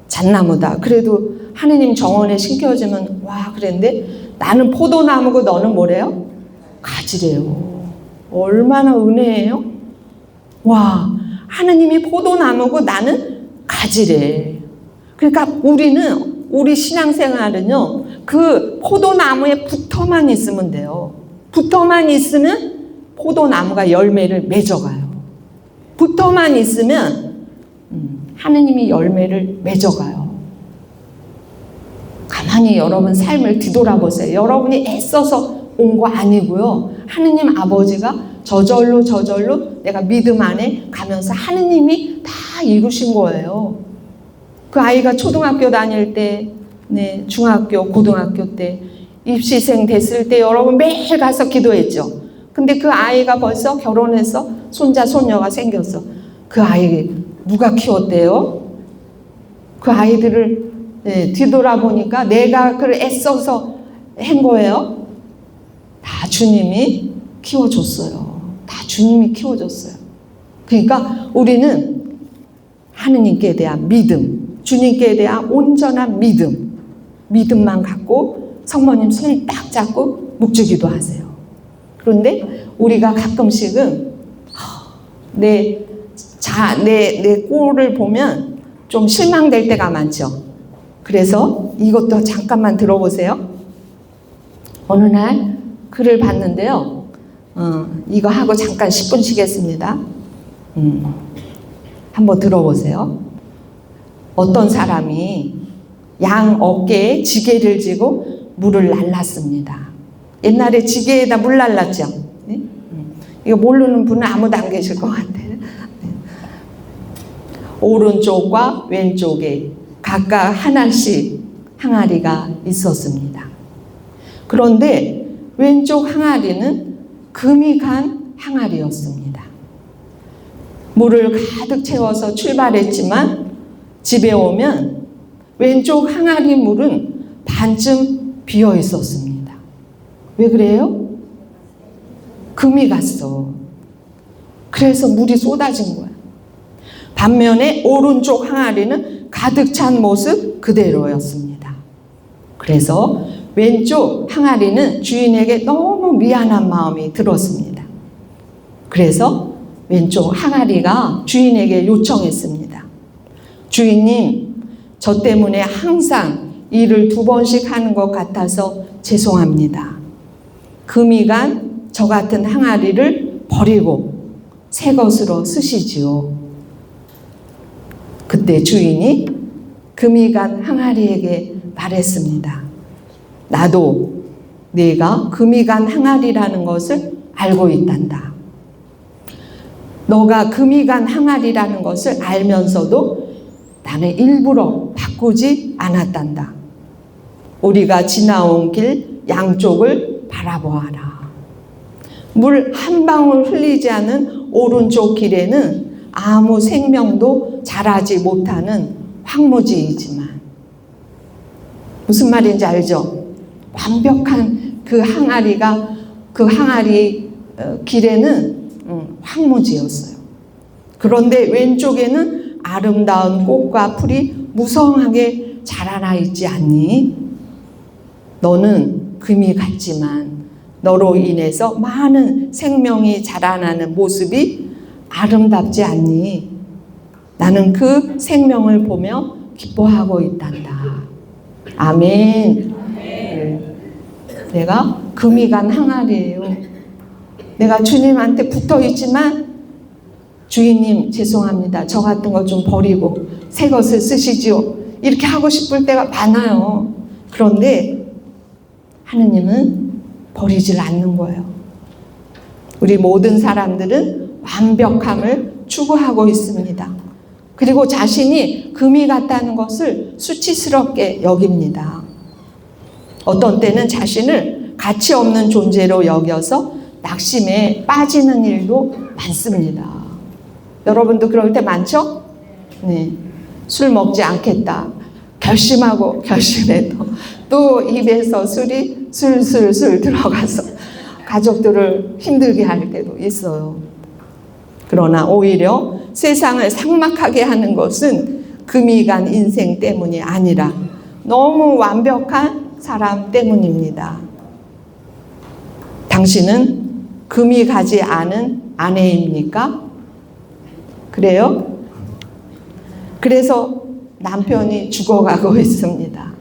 잣나무다. 그래도 하느님 정원에 심겨지면, 와, 그랬는데 나는 포도나무고 너는 뭐래요? 가지래요. 얼마나 은혜예요? 와, 하느님이 포도나무고 나는 가지래. 그러니까 우리 신앙생활은요, 그 포도나무에 붙어만 있으면 돼요. 붙어만 있으면 포도나무가 열매를 맺어가요. 붙어만 있으면 하느님이 열매를 맺어가요. 가만히 여러분 삶을 뒤돌아보세요. 여러분이 애써서 온 거 아니고요. 하느님 아버지가 저절로 내가 믿음 안에 가면서 하느님이 다 이루신 거예요. 그 아이가 초등학교 다닐 때, 네, 중학교, 고등학교 때, 입시생 됐을 때 여러분 매일 가서 기도했죠. 근데 그 아이가 벌써 결혼해서 손자, 손녀가 생겼어. 그 아이 누가 키웠대요? 그 아이들을, 네, 뒤돌아보니까 내가 그걸 애써서 한 거예요. 다 주님이 키워줬어요. 다 주님이 키워줬어요. 그러니까 우리는 하느님께 대한 믿음, 주님께 대한 온전한 믿음만 갖고 성모님 손을 딱 잡고 묵주기도 하세요. 그런데 우리가 가끔씩은 내 꼴을 보면 좀 실망될 때가 많죠. 그래서 이것도 잠깐만 들어보세요. 어느 날 글을 봤는데요. 이거 하고 잠깐 10분 쉬겠습니다. 한번 들어보세요. 어떤 사람이 양 어깨에 지게를 지고 물을 날랐습니다. 옛날에 지게에다 물 날랐죠. 네? 이거 모르는 분은 아무도 안 계실 것 같아요. 네. 오른쪽과 왼쪽에 각각 하나씩 항아리가 있었습니다. 그런데 왼쪽 항아리는 금이 간 항아리였습니다. 물을 가득 채워서 출발했지만 집에 오면 왼쪽 항아리 물은 반쯤 비어 있었습니다. 왜 그래요? 금이 갔어. 그래서 물이 쏟아진 거야. 반면에 오른쪽 항아리는 가득 찬 모습 그대로였습니다. 그래서 왼쪽 항아리는 주인에게 너무 미안한 마음이 들었습니다. 그래서 왼쪽 항아리가 주인에게 요청했습니다. 주인님, 저 때문에 항상 일을 2번씩 하는 것 같아서 죄송합니다. 금이 간 저 같은 항아리를 버리고 새 것으로 쓰시지요. 그때 주인이 금이 간 항아리에게 말했습니다. 나도 네가 금이 간 항아리라는 것을 알고 있단다. 너가 금이 간 항아리라는 것을 알면서도 나는 일부러 바꾸지 않았단다. 우리가 지나온 길 양쪽을 바라보아라. 물 한 방울 흘리지 않은 오른쪽 길에는 아무 생명도 자라지 못하는 황무지이지만, 무슨 말인지 알죠? 완벽한 그 항아리 길에는 황무지였어요. 그런데 왼쪽에는 아름다운 꽃과 풀이 무성하게 자라나 있지 않니? 너는 금이 같지만 너로 인해서 많은 생명이 자라나는 모습이 아름답지 않니? 나는 그 생명을 보며 기뻐하고 있단다. 아멘. 내가 금이 간 항아리예요. 내가 주님한테 붙어 있지만 주인님 죄송합니다. 저 같은 거 좀 버리고 새 것을 쓰시지요. 이렇게 하고 싶을 때가 많아요. 그런데 하느님은 버리질 않는 거예요. 우리 모든 사람들은 완벽함을 추구하고 있습니다. 그리고 자신이 금이 같다는 것을 수치스럽게 여깁니다. 어떤 때는 자신을 가치 없는 존재로 여겨서 낙심에 빠지는 일도 많습니다. 여러분도 그럴 때 많죠? 네. 술 먹지 않겠다 결심하고 결심해도 또 입에서 술이 술술술 들어가서 가족들을 힘들게 할 때도 있어요. 그러나 오히려 세상을 삭막하게 하는 것은 금이 간 인생 때문이 아니라 너무 완벽한 사람 때문입니다. 당신은 금이 가지 않은 아내입니까? 그래요? 그래서 남편이 죽어가고 있습니다.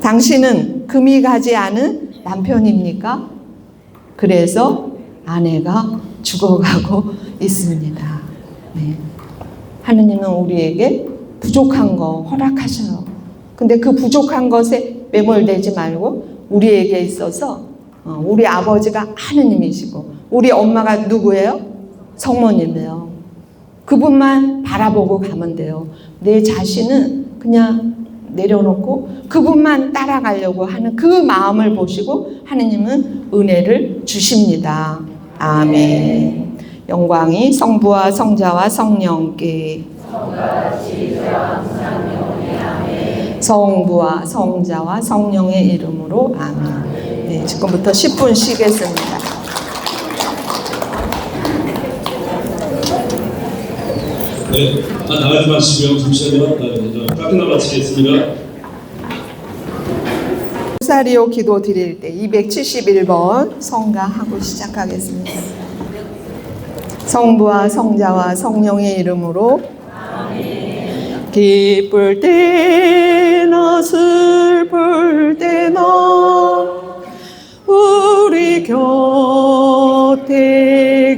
당신은 금이 가지 않은 남편입니까? 그래서 아내가 죽어가고 있습니다. 네. 하느님은 우리에게 부족한 거 허락하셔요. 근데 그 부족한 것에 매몰되지 말고 우리에게 있어서 우리 아버지가 하느님이시고 우리 엄마가 누구예요? 성모님이에요. 그분만 바라보고 가면 돼요. 내 자신은 그냥 내려놓고 그분만 따라가려고 하는 그 마음을 보시고 하느님은 은혜를 주십니다. 아멘. 영광이 성부와 성자와 성령께 성부와 성자와 성령의 이름으로 아멘. 네, 지금부터 10분 쉬겠습니다. 네, 나가지 마시고요. 잠시만요. 카페나 마치겠습니다. 로사리오 기도 드릴 때 271번 성가하고 시작하겠습니다. 성부와 성자와 성령의 이름으로 아멘. 기쁠 때나 슬플 때나 우리 곁에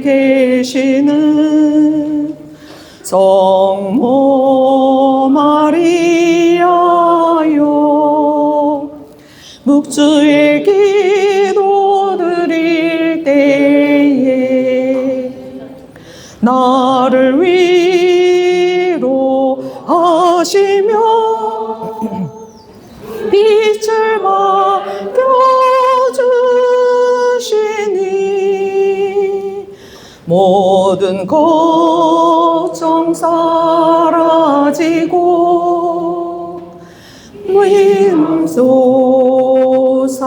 계시는 성모 마리아요, 묵주의 기도 드릴 때에 나를 위로하시며 빛을 맡겨주시니 모든 걱정 사라지고 윈 솟아오르네.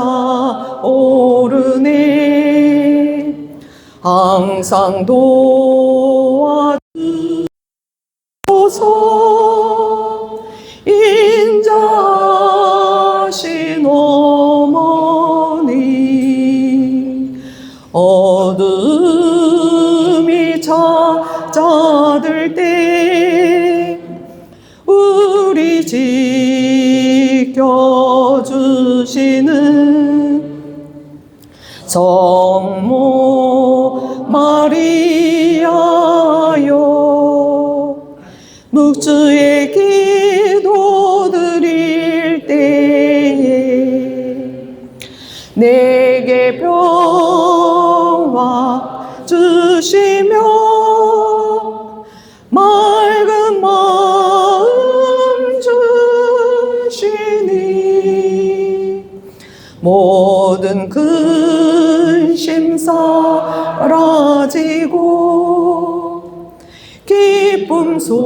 항상 도와주소서. 인자하신 어머니, 어둠이 찾아들 때 우리 지켜주시는 성모 주의 기도 드릴 때에 내게 평화 주시며 맑은 마음 주시니 모든 근심 사라지고 기쁨 솟아오르네.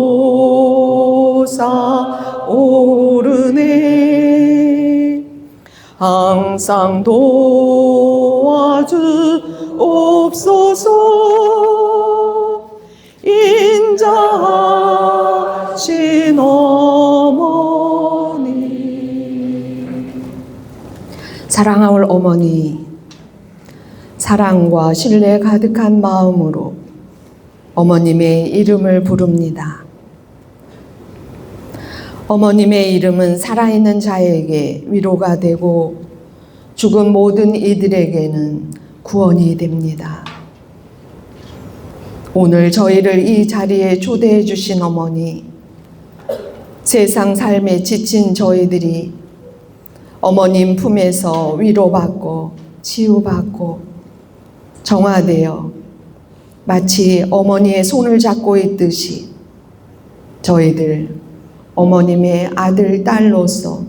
항상 도와주옵소서. 인자하신 어머니. 사랑하올 어머니, 사랑과 신뢰 가득한 마음으로 어머님의 이름을 부릅니다. 어머님의 이름은 살아있는 자에게 위로가 되고 죽은 모든 이들에게는 구원이 됩니다. 오늘 저희를 이 자리에 초대해 주신 어머니, 세상 삶에 지친 저희들이 어머님 품에서 위로받고 치유받고 정화되어 마치 어머니의 손을 잡고 있듯이 저희들 어머님의 아들, 딸로서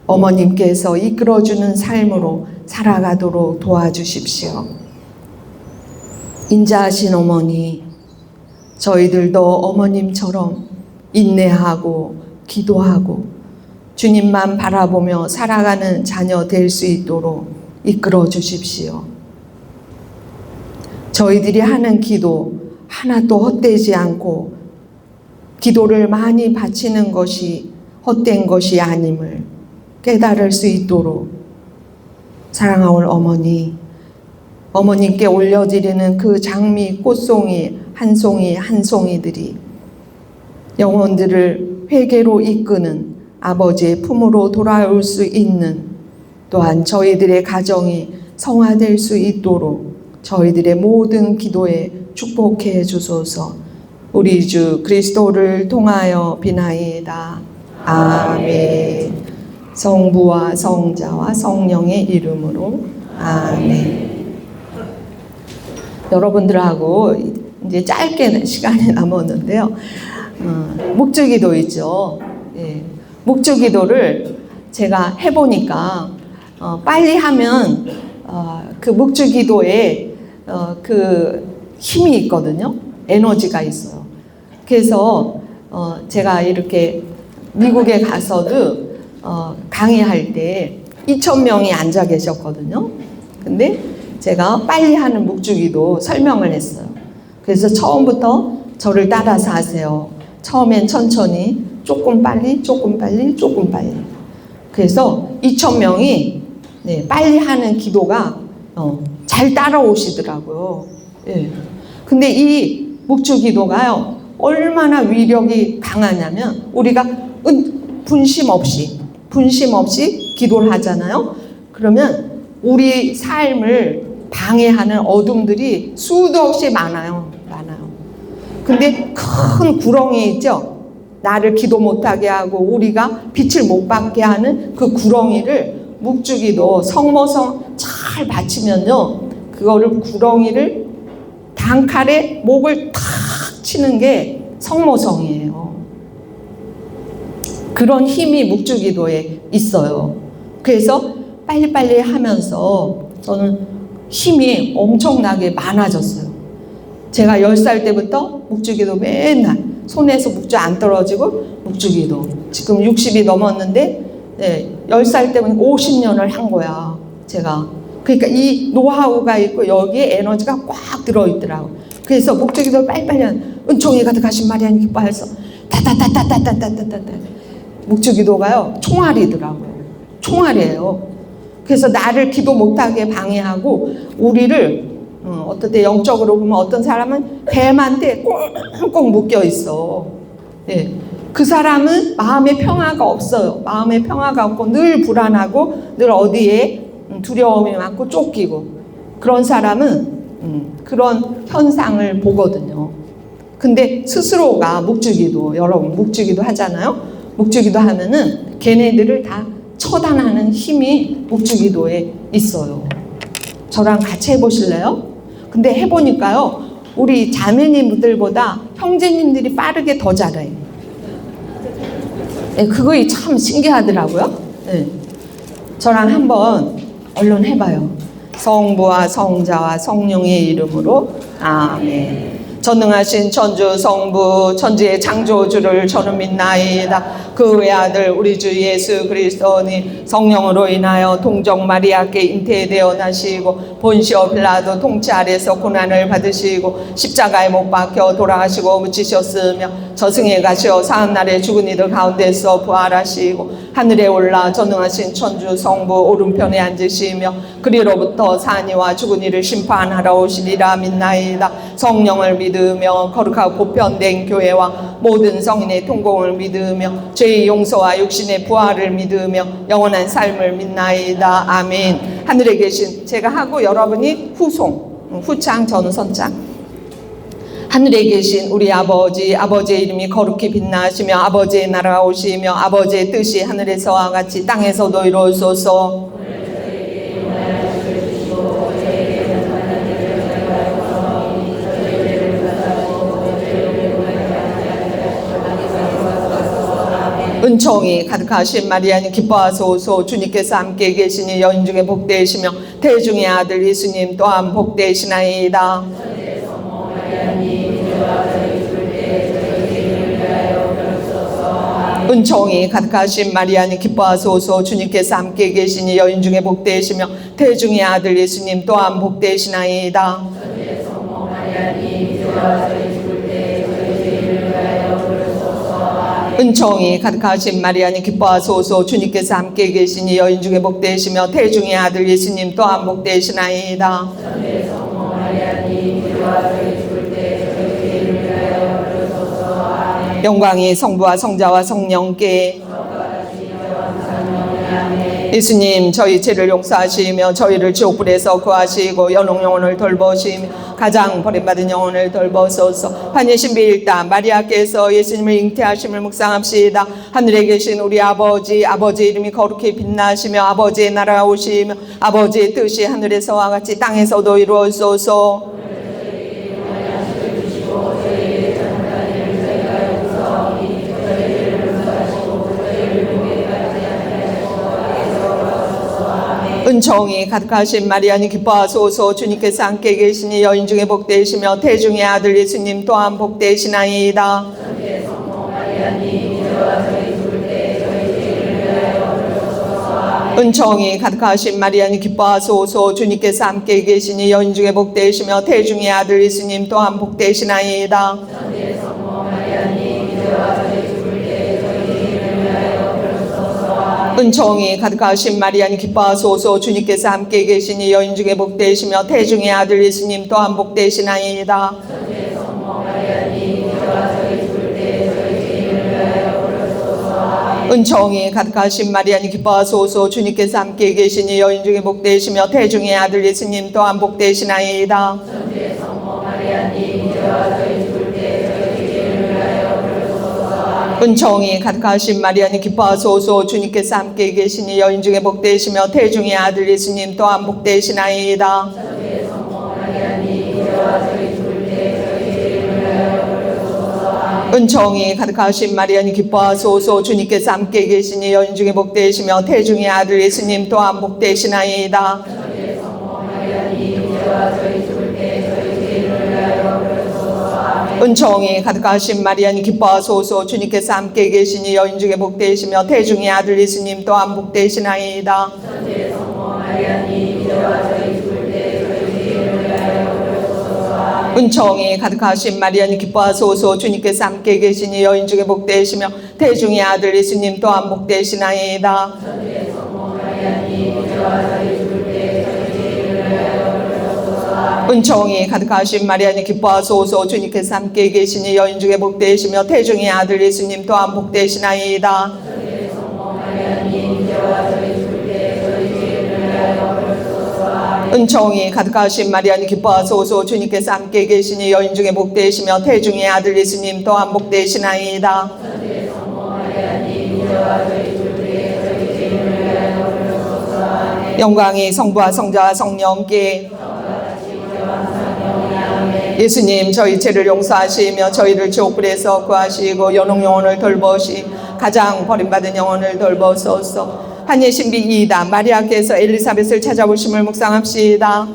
어머님께서 이끌어주는 삶으로 살아가도록 도와주십시오. 인자하신 어머니, 저희들도 어머님처럼 인내하고 기도하고 주님만 바라보며 살아가는 자녀 될 수 있도록 이끌어 주십시오. 저희들이 하는 기도 하나도 헛되지 않고 기도를 많이 바치는 것이 헛된 것이 아님을 깨달을 수 있도록 사랑하올 어머니, 어머님께 올려드리는 그 장미 꽃송이 한 송이 한 송이들이 영혼들을 회개로 이끄는 아버지의 품으로 돌아올 수 있는, 또한 저희들의 가정이 성화될 수 있도록 저희들의 모든 기도에 축복해 주소서. 우리 주 그리스도를 통하여 비나이다. 아멘. 성부와 성자와 성령의 이름으로 아멘. 여러분들하고 이제 짧게 시간이 남았는데요. 묵주기도 있죠. 예. 묵주기도를 제가 해보니까 빨리 하면 그 묵주기도에 그 힘이 있거든요. 에너지가 있어요. 그래서 제가 이렇게 미국에 가서도 강의할 때 2,000명이 앉아 계셨거든요. 근데 제가 빨리 하는 묵주기도 설명을 했어요. 그래서 처음부터 저를 따라서 하세요. 처음엔 천천히, 조금 빨리, 조금 빨리, 조금 빨리. 그래서 2,000명이 빨리 하는 기도가 잘 따라오시더라고요. 예. 근데 이 묵주기도가요, 얼마나 위력이 강하냐면 우리가 분심 없이 기도를 하잖아요. 그러면 우리 삶을 방해하는 어둠들이 수도 없이 많아요. 근데 큰 구렁이 있죠. 나를 기도 못하게 하고 우리가 빛을 못 받게 하는 그 구렁이를 묵주기도 성모성 잘 받치면요, 그거를 구렁이를 단칼에 목을 탁 치는 게 성모성이에요. 그런 힘이 묵주기도에 있어요. 그래서 빨리빨리 하면서 저는 힘이 엄청나게 많아졌어요. 제가 10살 때부터 묵주기도 맨날 손에서 묵주 안 떨어지고 묵주기도 지금 60이 넘었는데 10살 때부터 50년을 한 거야, 제가. 그러니까 이 노하우가 있고 여기에 에너지가 꽉 들어있더라고. 그래서 묵주기도 빨리빨리 은총이 가득하신 마리아님 기뻐하여서 타타타타타타타타타. 묵주기도가요, 총알이더라고요. 총알이에요. 그래서 나를 기도 못하게 방해하고 우리를 어떨 때 영적으로 보면 어떤 사람은 뱀한테 꽁꽁 묶여 있어. 네. 그 사람은 마음의 평화가 없어요. 마음의 평화가 없고 늘 불안하고 늘 어디에 두려움이 많고 쫓기고, 그런 사람은 그런 현상을 보거든요. 근데 스스로가 묵주기도, 여러분 묵주기도 하잖아요. 묵주기도 하면은 걔네들을 다 처단하는 힘이 묵주기도에 있어요. 저랑 같이 해보실래요? 근데 해보니까요, 우리 자매님들보다 형제님들이 빠르게 더 잘해요. 네, 그거 참 신기하더라고요. 네. 저랑 한번 얼른 해봐요. 성부와 성자와 성령의 이름으로 아멘. 전능하신 천주 성부 천지의 창조주를 저는 믿나이다. 그 외아들 우리 주 예수 그리스도니 성령으로 인하여 동정 마리아께 잉태되어 나시고 본시오 빌라도 통치 아래서 고난을 받으시고 십자가에 못 박혀 돌아가시고 묻히셨으며 저승에 가시어 사흘날에 죽은 이들 가운데서 부활하시고 하늘에 올라 전능하신 천주 성부 오른편에 앉으시며 그리로부터 산이와 죽은 이를 심판하러 오시리라 믿나이다. 성령을 믿으며 거룩하고 보편된 교회와 모든 성인의 통공을 믿으며 죄의 용서와 육신의 부활을 믿으며 영원한 삶을 믿나이다. 아멘. 하늘에 계신 제가 하고 여러분이 후창 저는 선창. 하늘에 계신 우리 아버지, 아버지의 이름이 거룩히 빛나시며 아버지의 나라가 오시며 아버지의 뜻이 하늘에서와 같이 땅에서도 이루어지소서. 은총이 가득하신 마리아님 기뻐하소서. 주님께서 함께 계시니 여인 중에 복되시며 태중의 아들 예수님 또한 복되시나이다. 은총이 가득하신 마리아님 기뻐하소서. 주님께서 함께 계시니 여인 중에 복되시며 태중의 아들 예수님 또한 복되시나이다. 은총이 가득하신 마리아님 기뻐하소서. 주님께서 함께 계시니 여인 중에 복되시며 태중의 아들 예수님 또한 복되시나이다. 영광이 성부와 성자와 성령께. 예수님 저희 죄를 용서하시며 저희를 지옥불에서 구하시고 영혼을 돌보시며 가장 버림받은 영혼을 돌보소서. 환희 신비 1단 마리아께서 예수님을 잉태하심을 묵상합시다. 하늘에 계신 우리 아버지, 아버지의 이름이 거룩히 빛나시며 아버지의 나라가 오시며 아버지의 뜻이 하늘에서와 같이 땅에서도 이루어지소서. 은총이 가득하신 마리아님 기뻐하소서. 주님께서 함께 계시니 여인 중에 복되시며 태중의 아들 예수님 또한 복되시나이다. 은총이 가득하신 마리아님 기뻐하소서. 주님께서 함께 계시니 여인 중에 복되시며 태중의 아들 예수님 또한 복되시나이다. 은총이 가득하신 마리아님 기뻐하소서. 주님께서 함께 계시니 여인 중에 복되시며 태중의 아들 예수님 또한 복되시나이다. 은총이 가득하신 마리아님 기뻐하소서. 주님께서 함께 계시니 여인 중에 복되시며 태중의 아들 예수님 또한 복되시나이다. 은총이 가득하신 마리아님 기뻐하소서. 주님께서 함께 계시니 여인 중에 복되시며 태중의 아들 예수님 또한 복되시나이다. 은총이 가득하신 마리아님 기뻐하소서. 주님께서 함께 계시니 여인 중에 복되시며 태중의 아들 예수님 또한 복되시나이다. 은총이 가득하신 마리아님 기뻐하소서. 주님께서 함께 계시니 여인 중에 복되시며 태중의 아들 예수님 또한 복되시나이다. 은총이 가득하신 마리아님 기뻐하소서. 주님께서 함께 계시니 여인 중에 복되시며 태중의 아들 예수님 또한 복되시나이다. 은총이 가득하신 마리아님 기뻐하소서. 주님께서 함께 계시니 여인 중에 복되시며 태중의 아들 예수님 또한 복되시나이다. 은총이 가득하신 마리아님 기뻐하소서. 주님께서 함께 계시니 여인 중에 복되시며 태중의 아들 예수님 또한 복되시나이다. 영광이 성부와 성자와 성령께. 예수님 저희 죄를 용서하시며 저희를 지옥불에서 구하시고 연옥 영혼을 돌보시 가장 버림받은 영혼을 돌보소서. 한예 신비 2다. 마리아께서 엘리사벳을 찾아보심을 묵상합시다.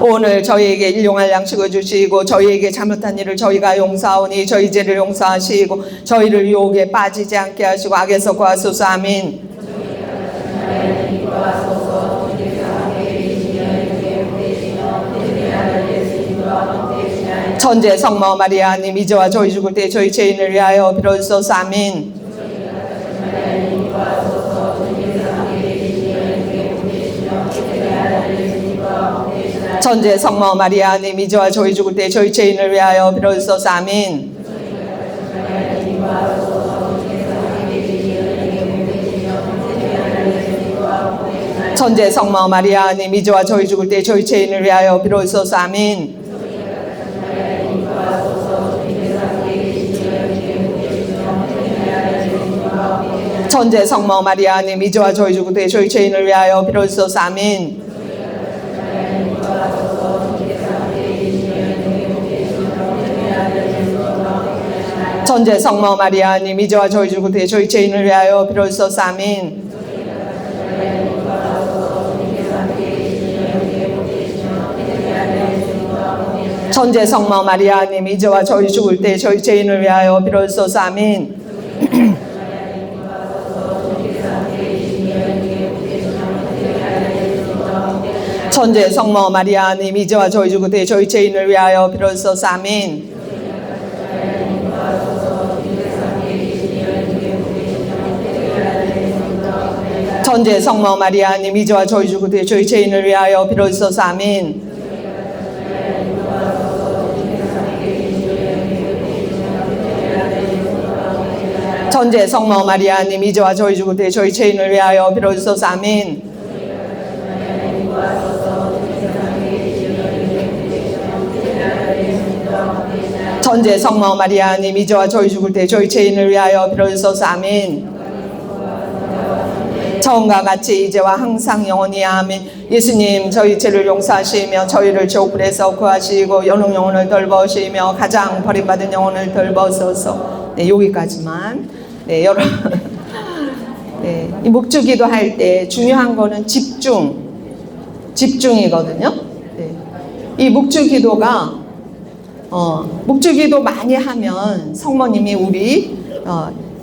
오늘 저희에게 일용할 양식을 주시고 저희에게 잘못한 일을 저희가 용서하오니 저희 죄를 용서하시고 저희를 유혹에 빠지지 않게 하시고 악에서 구하소서. 아멘. 천재 성모 마리아님 이제와 저희 죽을 때 저희 죄인을 위하여 빌어주소서. 아멘. 천재 성모 마리아님 이제와 저희 죽을 때 저희 죄인을 위하여 빌어주소서. 아멘. 천재 성모 마리아님 이제와 저희 죽을 때 저희 죄인을 위하여 빌어주소서. 아멘. 천재 성모 마리아님 이제와 저희 죽을 때 저희 죄인을 위하여 빌어주소서. 아멘. 천재 성모 마리아님 이제와 저희 죽을 때 저희 죄인을 위하여 빌어주소서. 아멘. 천재 성모 마리아님 이제와 저희 죽을 때 저희 죄인을 위하여 빌어주소서. 아멘. 천재 성모 마리아님 이제와 저희 죽을 때 저희 죄인을 위하여 빌어주소서. 아멘. 천재 성모 마리아님 이제와 저희 죽을 때 저희 죄인을 위하여 빌어주소서. 아멘. 천재 성모 마리아님 이제와 저희 죽을 때 저희 죄인을 위하여 빌어주소서. 아멘. 천재 성모 마리아님 이제와 저희 죽을 때 저희 죄인을 위하여 빌어주소서. 아멘. 처음과 같이 이제와 항상 영원히. 아멘. 예수님 저희 죄를 용서하시며 저희를 지옥불에서 구하시고 연옥 영혼을 돌보시며 가장 버림받은 영혼을 돌보소서. 네, 여기까지만. 네, 여러분. 네, 이 묵주기도 할 때 중요한 거는 집중이거든요. 네, 이 묵주기도가 묵주기도 많이 하면 성모님이 우리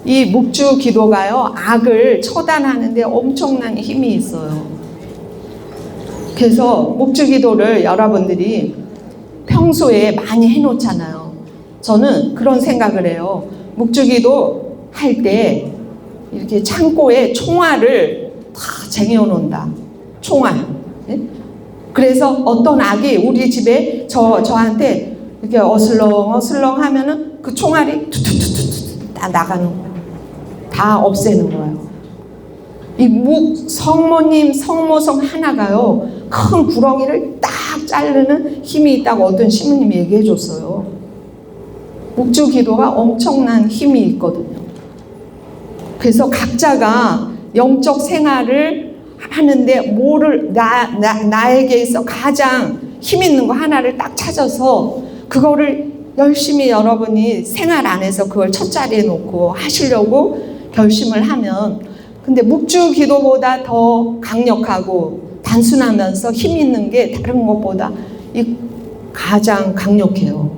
이 묵주기도가요 악을 처단하는데 엄청난 힘이 있어요. 그래서 묵주기도를 여러분들이 평소에 많이 해놓잖아요. 저는 그런 생각을 해요. 묵주기도 할 때 이렇게 창고에 총알을 다 쟁여놓는다. 총알. 네? 그래서 어떤 악이 우리 집에 저한테 이렇게 어슬렁 하면은 그 총알이 툭툭툭툭 다 나가는 거예요. 다 없애는 거예요. 이 성모님 성모성 하나가요 큰 구렁이를 딱 자르는 힘이 있다고 어떤 신부님이 얘기해 줬어요. 묵주기도가 엄청난 힘이 있거든요. 그래서 각자가 영적 생활을 하는데 뭐를 나에게 있어 가장 힘 있는 거 하나를 딱 찾아서 그거를 열심히 여러분이 생활 안에서 그걸 첫 자리에 놓고 하시려고 결심을 하면, 근데 묵주기도보다 더 강력하고 단순하면서 힘 있는 게 다른 것보다 가장 강력해요.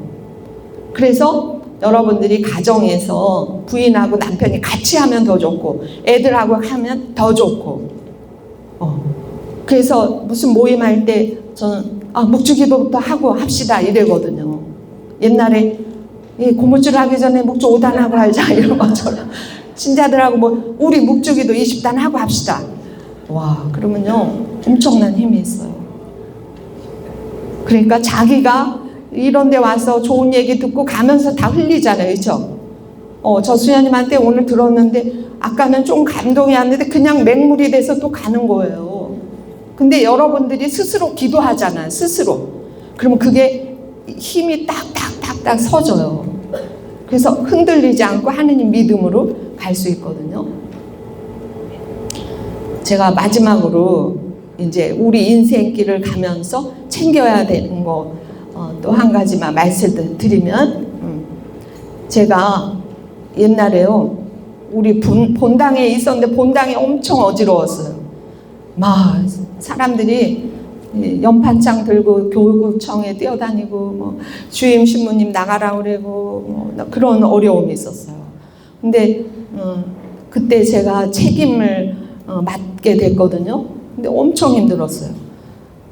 그래서 여러분들이 가정에서 부인하고 남편이 같이 하면 더 좋고 애들하고 하면 더 좋고 그래서 무슨 모임할 때 저는 묵주기도부터 하고 합시다 이래거든요. 옛날에 고무줄 하기 전에 묵주 5단 하고 하자 이런 것처럼 신자들하고 뭐 우리 묵주기도 20단 하고 합시다. 와, 그러면요 엄청난 힘이 있어요. 그러니까 자기가 이런 데 와서 좋은 얘기 듣고 가면서 다 흘리잖아요. 그렇죠? 저 수녀님한테 오늘 들었는데 아까는 좀 감동이 왔는데 그냥 맹물이 돼서 또 가는 거예요. 근데 여러분들이 스스로 기도하잖아요. 스스로. 그러면 그게 힘이 딱딱딱딱 서져요. 그래서 흔들리지 않고 하느님 믿음으로 갈 수 있거든요. 제가 마지막으로 이제 우리 인생길을 가면서 챙겨야 되는 거 또 한 가지만 말씀드리면 제가 옛날에요 우리 본당에 있었는데 본당이 엄청 어지러웠어요. 막 사람들이 연판장 들고 교구청에 뛰어다니고 뭐 주임 신부님 나가라 그러고 뭐 그런 어려움이 있었어요. 근데 그때 제가 책임을 맡게 됐거든요. 근데 엄청 힘들었어요.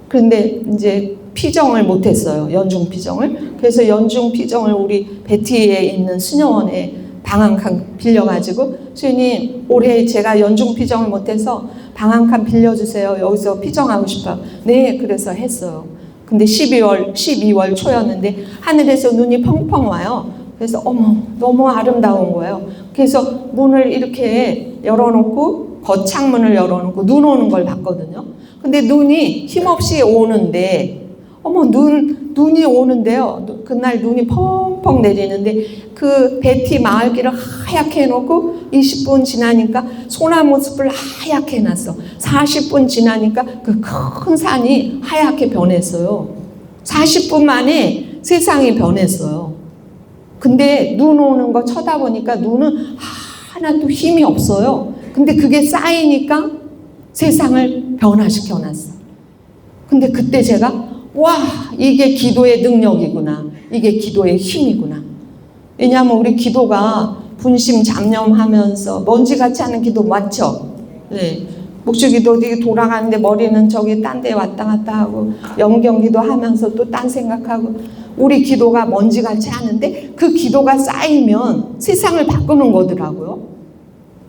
그런데 이제 피정을 못했어요. 연중 피정을. 그래서 연중 피정을 우리 베티에 있는 수녀원에 방 한 칸 빌려가지고 수녀님 올해 제가 연중 피정을 못해서 방 한 칸 빌려주세요. 여기서 피정하고 싶어요. 네, 그래서 했어요. 근데 12월 초였는데 하늘에서 눈이 펑펑 와요. 그래서 어머 너무 아름다운 거예요. 그래서 문을 이렇게 열어놓고 거창문을 열어놓고 눈 오는 걸 봤거든요. 근데 눈이 힘없이 오는데 어머 눈이 오는데요. 그날 눈이 펑펑 내리는데 그 베티 마을길을 하얗게 해놓고 20분 지나니까 소나무 숲을 하얗게 해놨어. 40분 지나니까 그 큰 산이 하얗게 변했어요. 40분 만에 세상이 변했어요. 근데 눈 오는 거 쳐다보니까 눈은 하나도 힘이 없어요. 근데 그게 쌓이니까 세상을 변화시켜 놨어. 근데 그때 제가 와 이게 기도의 능력이구나. 이게 기도의 힘이구나. 왜냐하면 우리 기도가 분심 잡념하면서 먼지같이 하는 기도 맞죠? 네. 묵주기도 되게 돌아가는데 머리는 저기 딴 데 왔다 갔다 하고 영경기도 하면서 또 딴 생각하고 우리 기도가 먼지같이 하는데 그 기도가 쌓이면 세상을 바꾸는 거더라고요.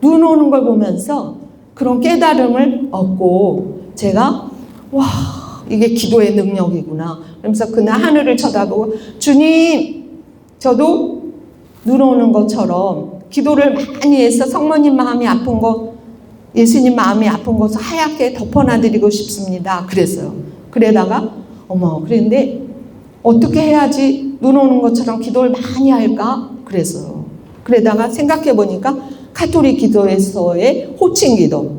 눈 오는 걸 보면서 그런 깨달음을 얻고 제가 와 이게 기도의 능력이구나. 그러면서 그날 하늘을 쳐다보고 주님 저도 눈 오는 것처럼 기도를 많이 해서 성모님 마음이 아픈 거 예수님 마음이 아픈 것을 하얗게 덮어놔드리고 싶습니다. 그랬어요. 그러다가 어머 그런데 어떻게 해야지 눈 오는 것처럼 기도를 많이 할까? 그랬어요. 그러다가 생각해 보니까 카톨릭 기도에서의 호칭 기도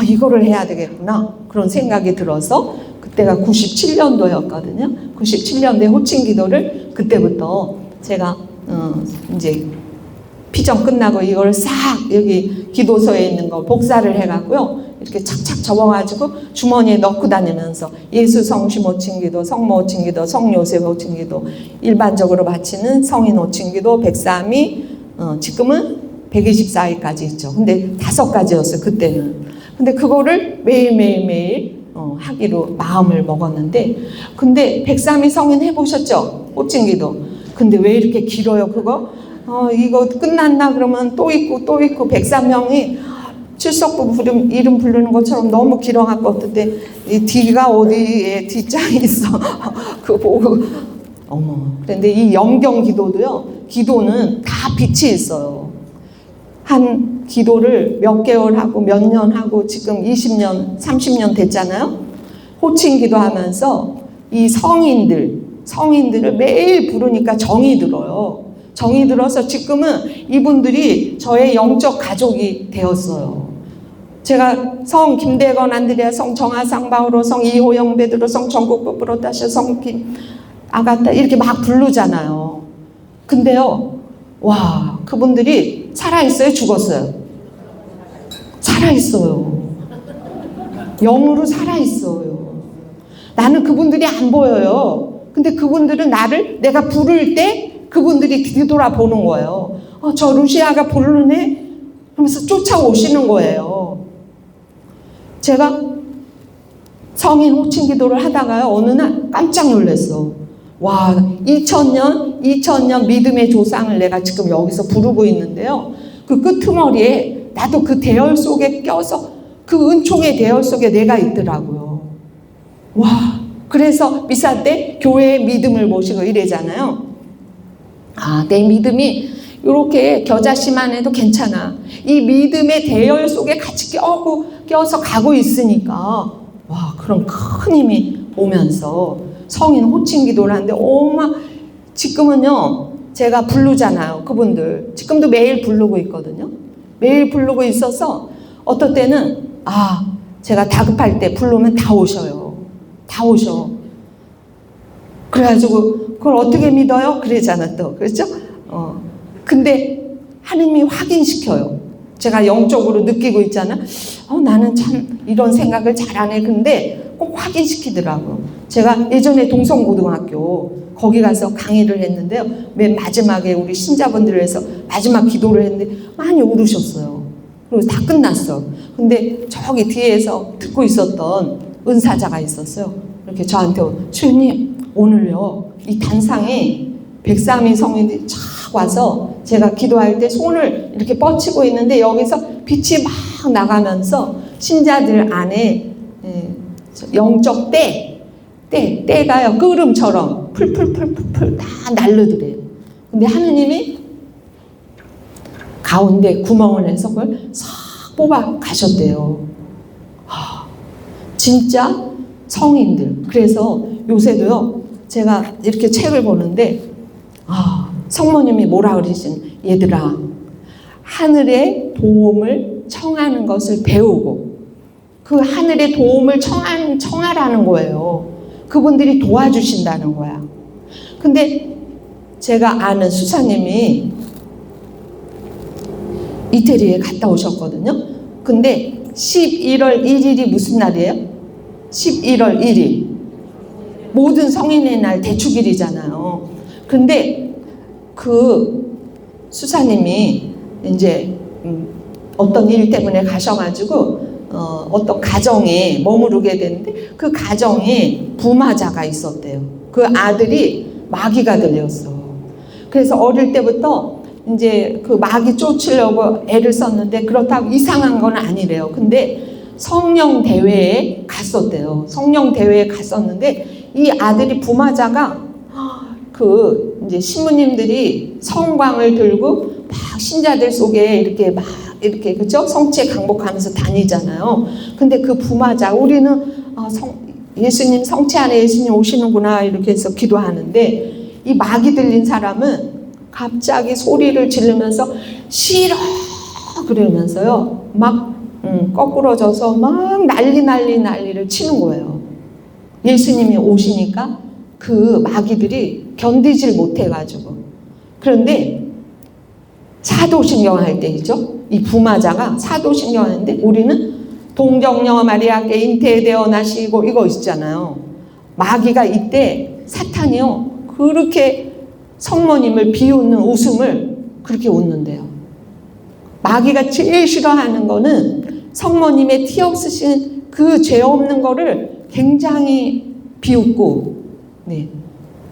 이거를 해야 되겠구나 그런 생각이 들어서 그때가 97년도였거든요. 97년도에 호칭 기도를 그때부터 제가 이제 피정 끝나고 이걸 싹 여기 기도서에 있는 거 복사를 해갖고요. 이렇게 착착 접어가지고 주머니에 넣고 다니면서 예수 성심 호칭기도, 성모 호칭기도, 성요셉 호칭기도, 일반적으로 바치는 성인 호칭기도 103이 지금은 124일까지 있죠. 근데 5가지였어요 그때는. 근데 그거를 매일 하기로 마음을 먹었는데 근데 103이 성인 해보셨죠? 호칭기도. 근데 왜 이렇게 길어요 그거? 이거 끝났나 그러면 또 있고 103명이 출석부 이름 부르는 것처럼 너무 길어갖고 어떤데 이 D가 어디에 D장이 있어 그거 보고 어머 그런데 이 영경 기도도요 기도는 다 빛이 있어요. 한 기도를 몇 개월 하고 몇 년 하고 지금 20년 30년 됐잖아요. 호칭 기도하면서 이 성인들을 매일 부르니까 정이 들어요. 정이 들어서 지금은 이분들이 저의 영적 가족이 되었어요. 제가 성 김대건 안드레아, 성 정하상 바오로, 성 이호영 베드로, 성 전국부 브로다시, 성 김 아가타 이렇게 막 부르잖아요. 근데요, 와 그분들이 살아있어요, 죽었어요? 살아있어요. 영으로 살아있어요. 나는 그분들이 안 보여요. 근데 그분들은 내가 부를 때 그분들이 뒤돌아보는 거예요. 저 루시아가 부르네? 하면서 쫓아오시는 거예요. 제가 성인 호칭 기도를 하다가요, 어느 날 깜짝 놀랐어. 와, 2000년 믿음의 조상을 내가 지금 여기서 부르고 있는데요. 그 끄트머리에 나도 그 대열 속에 껴서 그 은총의 대열 속에 내가 있더라고요. 와, 그래서 미사 때 교회의 믿음을 모시고 이래잖아요. 내 믿음이 이렇게 겨자씨만 해도 괜찮아. 이 믿음의 대열 속에 같이 껴서 가고 있으니까 그런 큰 힘이 오면서 성인 호칭 기도를 하는데 지금은요 제가 부르잖아요. 그분들 지금도 매일 부르고 있거든요. 매일 부르고 있어서 어떨 때는 제가 다급할 때 부르면 다 오셔요. 다 오셔. 그래가지고 그걸 어떻게 믿어요? 그러잖아 또. 그렇죠? 근데 하느님이 확인시켜요. 제가 영적으로 느끼고 있잖아. 나는 참 이런 생각을 잘 안 해. 근데 꼭 확인시키더라고. 제가 예전에 동성고등학교 거기 가서 강의를 했는데요. 맨 마지막에 우리 신자분들을 해서 마지막 기도를 했는데 많이 울으셨어요. 그리고 다 끝났어. 근데 저기 뒤에서 듣고 있었던 은사자가 있었어요. 이렇게 저한테 주님 오늘요 이 단상에 103인 성인들이 쫙 와서 제가 기도할 때 손을 이렇게 뻗치고 있는데 여기서 빛이 막 나가면서 신자들 안에 영적 때가요 끓음처럼 풀풀풀풀풀 다 날르더래요. 근데 하느님이 가운데 구멍을 내서 그걸 싹 뽑아 가셨대요. 진짜 성인들. 그래서 요새도요 제가 이렇게 책을 보는데 성모님이 뭐라 그러신 얘들아 하늘의 도움을 청하는 것을 배우고 그 하늘의 도움을 청하라는 거예요. 그분들이 도와주신다는 거야. 근데 제가 아는 수사님이 이태리에 갔다 오셨거든요. 근데 11월 1일이 무슨 날이에요? 11월 1일 모든 성인의 날 대축일이잖아요. 근데 그 수사님이 이제 어떤 일 때문에 가셔가지고 어떤 가정에 머무르게 되는데 그 가정에 부마자가 있었대요. 그 아들이 마귀가 들렸어. 그래서 어릴 때부터 이제 그 마귀 쫓으려고 애를 썼는데 그렇다고 이상한 건 아니래요. 근데 성령 대회에 갔었대요. 성령 대회에 갔었는데 이 아들이 부마자가 이제 신부님들이 성광을 들고 막 신자들 속에 이렇게 그죠? 성체 강복하면서 다니잖아요. 근데 그 부마자 우리는 예수님 성체 안에 예수님 오시는구나 이렇게 해서 기도하는데 이 마귀 들린 사람은 갑자기 소리를 지르면서 싫어 그러면서요 막 거꾸러져서 막 난리를 치는 거예요. 예수님이 오시니까 그 마귀들이 견디질 못해가지고. 그런데 사도신경 할 때이죠. 이 부마자가 사도신경 하는데 우리는 동정녀 마리아께 잉태되어 나시고 이거 있잖아요. 마귀가 이때 사탄이요 그렇게 성모님을 비웃는 웃음을 그렇게 웃는데요. 마귀가 제일 싫어하는 거는 성모님의 티 없으신 그 죄 없는 거를 굉장히 비웃고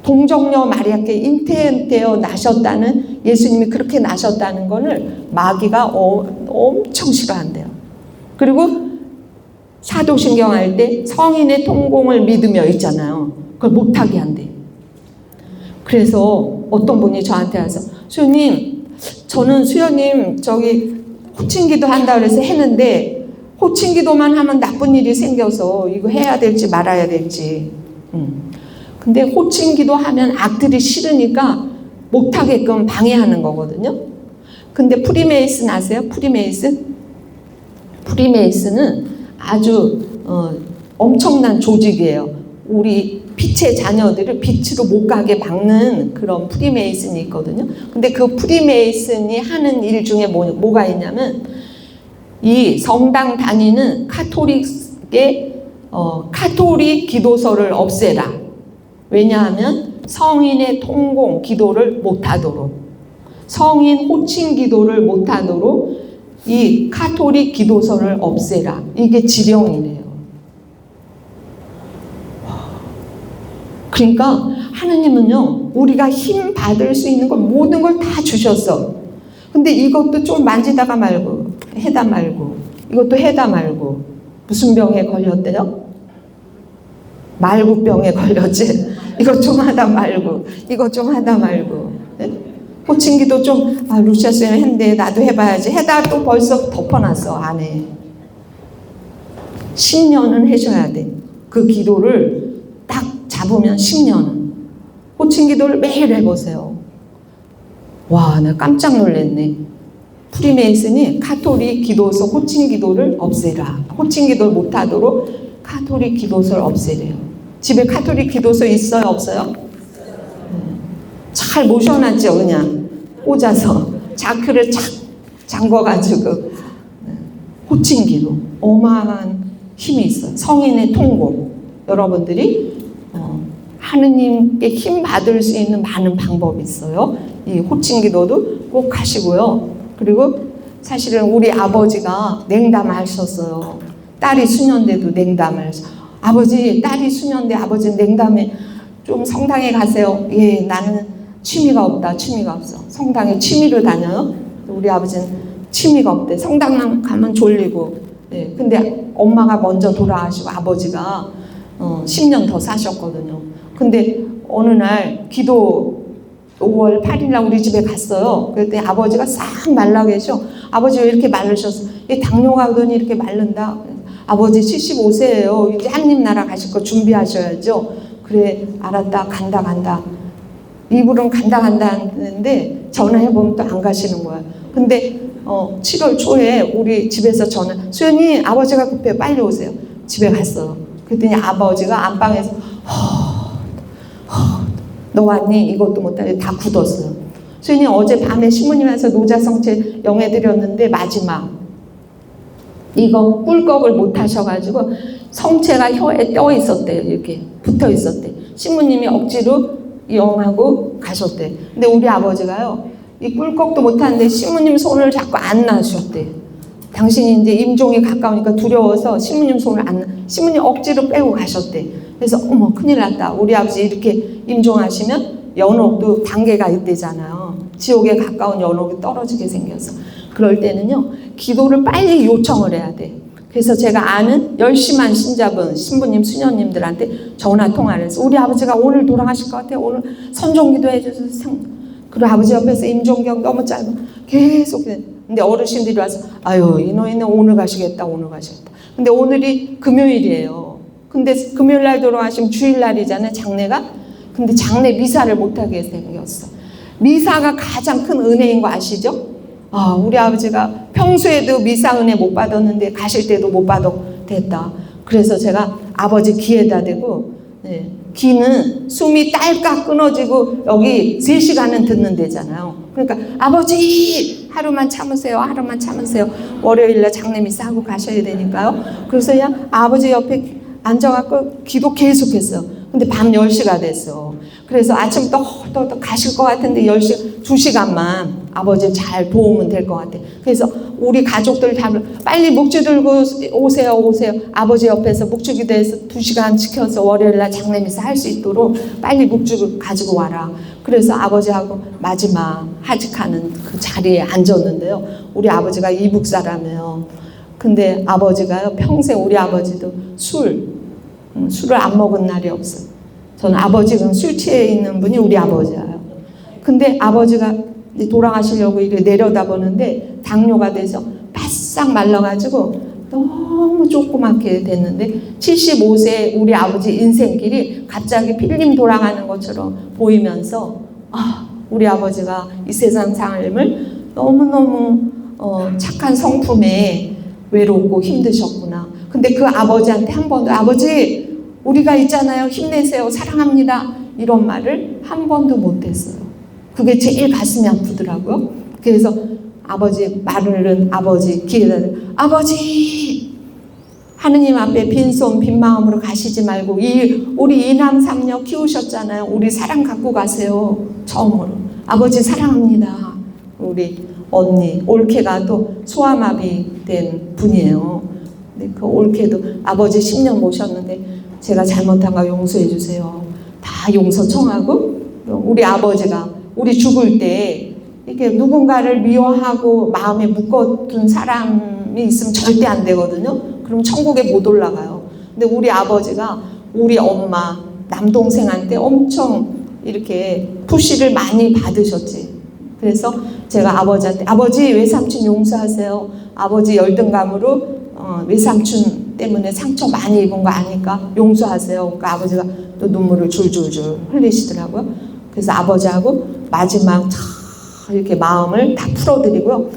동정녀 마리아께 잉태되어 나셨다는 예수님이 그렇게 나셨다는 거를 마귀가 엄청 싫어한대요. 그리고 사도신경 할 때 성인의 통공을 믿으며 있잖아요. 그걸 못하게 한대. 그래서 어떤 분이 저한테 와서 수녀님 저는 수녀님 저기 호칭기도 한다 그래서 했는데 호칭기도만 하면 나쁜 일이 생겨서 이거 해야 될지 말아야 될지 근데 호칭기도 하면 악들이 싫으니까 못하게끔 방해하는 거거든요. 근데 프리메이슨 아세요? 프리메이슨은 아주 엄청난 조직이에요. 우리 빛의 자녀들을 빛으로 못 가게 막는 그런 프리메이슨이 있거든요. 근데 그 프리메이슨이 하는 일 중에 뭐가 있냐면 이 성당 다니는 카톨릭의 카톨릭 기도서를 없애라. 왜냐하면 성인의 통공 기도를 못하도록 성인 호칭 기도를 못하도록 이 카톨릭 기도서를 없애라. 이게 지령이래요. 그러니까 하느님은요 우리가 힘 받을 수 있는 걸 모든 걸 다 주셨어. 근데 이것도 좀 만지다가 말고 해다 말고 이것도 해다 말고 무슨 병에 걸렸대요? 말구병에 걸렸지. 이것 좀 하다 말고, 이것 좀 하다 말고. 호칭기도 좀, 루시아 쌤 했는데 나도 해봐야지. 해다 또 벌써 덮어놨어, 안 해. 10년은 하셔야 돼. 그 기도를 딱 잡으면 10년은. 호칭기도를 매일 해보세요. 와, 나 깜짝 놀랐네. 프리메이슨이 카톨릭 기도서 호칭기도를 없애라. 호칭기도를 못하도록 카톨릭 기도서를 없애래요. 집에 카톨릭 기도서 있어요? 없어요? 잘 모셔놨죠. 그냥 꽂아서 자크를 착 잠궈가지고. 호칭기도 어마어마한 힘이 있어요. 성인의 통곡. 여러분들이 하느님께 힘 받을 수 있는 많은 방법이 있어요. 이 호칭기도도 꼭 하시고요. 그리고 사실은 우리 아버지가 냉담하셨어요. 딸이 수년대도 냉담을. 아버지, 딸이 수년대, 아버지 냉담에 좀 성당에 가세요. 예, 나는 취미가 없다. 취미가 없어. 성당에 취미로 다녀요. 우리 아버지는 취미가 없대. 성당 가면 졸리고. 예, 근데 엄마가 먼저 돌아가시고 아버지가 10년 더 사셨거든요. 근데 어느 날 기도 5월 8일 날 우리 집에 갔어요. 그랬더니 아버지가 싹 말라 계셔. 아버지 왜 이렇게 마르셨어? 당뇨가 오더니 이렇게 마른다. 아버지 75세예요. 이제 하느님 나라 가실 거 준비하셔야죠. 그래, 알았다. 간다. 이불은 간다 하는데 전화해보면 또 안 가시는 거야. 근데 7월 초에 우리 집에서 전화, 수연이 아버지가 급해 빨리 오세요. 집에 갔어. 그랬더니 아버지가 안방에서 너 왔니? 이것도 못하게 다 굳었어요. 수연이 어제 밤에 신부님한테 노자성체 영해드렸는데 마지막 이거 꿀꺽을 못 하셔가지고 성체가 혀에 떠 있었대요. 이렇게 붙어 있었대. 신부님이 억지로 영하고 가셨대. 근데 우리 아버지가요, 이 꿀꺽도 못하는데 신부님 손을 자꾸 안 놔주셨대. 당신이 이제 임종이 가까우니까 두려워서 신부님 손을 신부님 억지로 빼고 가셨대. 그래서 어머 큰일 났다. 우리 아버지 이렇게 임종하시면 연옥도 단계가 있대잖아요. 지옥에 가까운 연옥이 떨어지게 생겨서. 그럴 때는요, 기도를 빨리 요청을 해야 돼. 그래서 제가 아는 열심한 신자분, 신부님, 수녀님들한테 전화 통화를 해서 우리 아버지가 오늘 돌아가실 것 같아요. 오늘 선종기도 해주셔서 그리고 아버지 옆에서 임종경 너무 짧아. 계속. 근데 어르신들이 와서 아유 이 노인은 오늘 가시겠다. 근데 오늘이 금요일이에요. 근데 금요일 날 돌아가시면 주일날이잖아요. 장례가. 근데 장례 미사를 못하게 생겼어. 미사가 가장 큰 은혜인 거 아시죠? 우리 아버지가 평소에도 미사 은혜 못 받았는데 가실 때도 못 받았댔다. 그래서 제가 아버지 귀에다 대고, 귀는 숨이 딸깍 끊어지고 여기 3시간은 듣는 데잖아요. 그러니까 아버지 하루만 참으세요. 월요일날 장례 미사 하고 가셔야 되니까요. 그래서 그냥 아버지 옆에 앉아갖고 기도 계속했어. 근데 밤 10시가 됐어. 그래서 아침부터 또 가실 것 같은데 10시, 2시간만 아버지 잘 도우면 될 것 같아. 그래서 우리 가족들 다 빨리 묵주 들고 오세요. 아버지 옆에서 묵주 기도해서 2시간 지켜서 월요일날 장례미사 할 수 있도록 빨리 묵주 가지고 와라. 그래서 아버지하고 마지막 하직하는 그 자리에 앉았는데요. 우리 아버지가 이북 사람이에요. 근데 아버지가요, 평생 우리 아버지도 술을 안 먹은 날이 없어요. 저는 아버지가 술 취해 있는 분이 우리 아버지예요. 근데 아버지가 돌아가시려고 이렇게 내려다보는데 당뇨가 돼서 바싹 말라가지고 너무 조그맣게 됐는데 75세 우리 아버지 인생길이 갑자기 필름 돌아가는 것처럼 보이면서 우리 아버지가 이 세상 삶을 너무너무 착한 성품에 외롭고 힘드셨구나. 근데 그 아버지한테 한 번도 아버지 우리가 있잖아요. 힘내세요. 사랑합니다. 이런 말을 한 번도 못했어요. 그게 제일 가슴이 아프더라고요. 그래서 아버지 말을 아버지 귀에다 아버지 하느님 앞에 빈손 빈 마음으로 가시지 말고 우리 이남 삼녀 키우셨잖아요. 우리 사랑 갖고 가세요. 처음으로 아버지 사랑합니다. 우리 언니 올케가 또 소아마비 된 분이에요. 근데 그 올케도 아버지 10년 모셨는데 제가 잘못한 거 용서해 주세요. 다 용서 청하고 우리 아버지가 우리 죽을 때 이렇게 누군가를 미워하고 마음에 묶어둔 사람이 있으면 절대 안 되거든요. 그럼 천국에 못 올라가요. 근데 우리 아버지가 우리 엄마, 남동생한테 엄청 이렇게 푸시를 많이 받으셨지. 그래서 제가 아버지한테 아버지 외삼촌 용서하세요. 아버지 열등감으로 외삼촌 때문에 상처 많이 입은 거 아니까 용서하세요. 그러니까 아버지가 또 눈물을 줄줄줄 흘리시더라고요. 그래서 아버지하고 마지막 이렇게 마음을 다 풀어드리고요.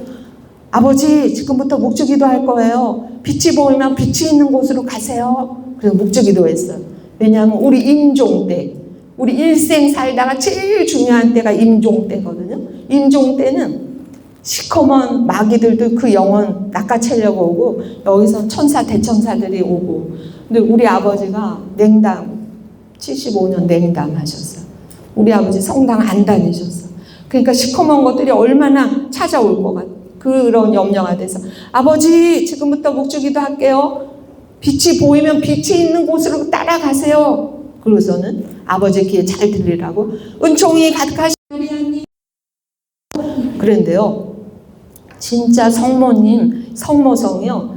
아버지 지금부터 묵주기도 할 거예요. 빛이 보이면 빛이 있는 곳으로 가세요. 그래서 묵주기도 했어요. 왜냐하면 우리 임종 때, 우리 일생 살다가 제일 중요한 때가 임종 때거든요. 임종 때는 시커먼 마귀들도 그 영혼 낚아채려고 오고 여기서 천사 대천사들이 오고. 근데 우리 아버지가 냉담 75년 냉담하셨어요. 우리 아버지 성당 안 다니셨어요. 그러니까 시커먼 것들이 얼마나 찾아올 것 같아요. 그런 염려가 돼서 아버지 지금부터 묵주기도 할게요. 빛이 보이면 빛이 있는 곳으로 따라가세요. 그러고서는 아버지 귀에 잘 들리라고 은총이 가득하신 마리아님. 그런데요, 진짜 성모님 성모성이요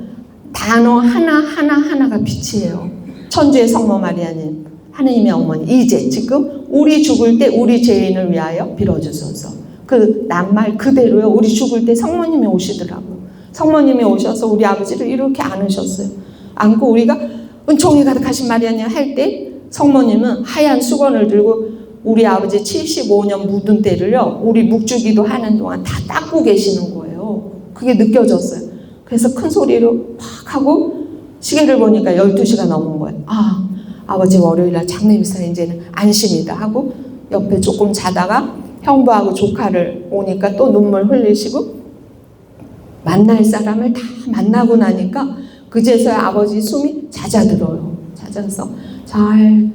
단어 하나가 빛이에요. 천주의 성모 마리아님, 하느님의 어머니, 이제 지금 우리 죽을 때 우리 죄인을 위하여 빌어주소서. 그 낱말 그대로요. 우리 죽을 때 성모님이 오시더라고요. 성모님이 오셔서 우리 아버지를 이렇게 안으셨어요. 안고 우리가 은총이 가득하신 마리아님 할 때 성모님은 하얀 수건을 들고 우리 아버지 75년 묻은 때를요, 우리 묵주기도 하는 동안 다 닦고 계시는 거예요. 그게 느껴졌어요. 그래서 큰 소리로 팍 하고 시계를 보니까 12시가 넘은 거예요. 아, 아버지 월요일날 장례미사 이제는 안심이다 하고 옆에 조금 자다가 형부하고 조카를 오니까 또 눈물 흘리시고 만날 사람을 다 만나고 나니까 그제서야 아버지 숨이 잦아들어요. 잦아서 잘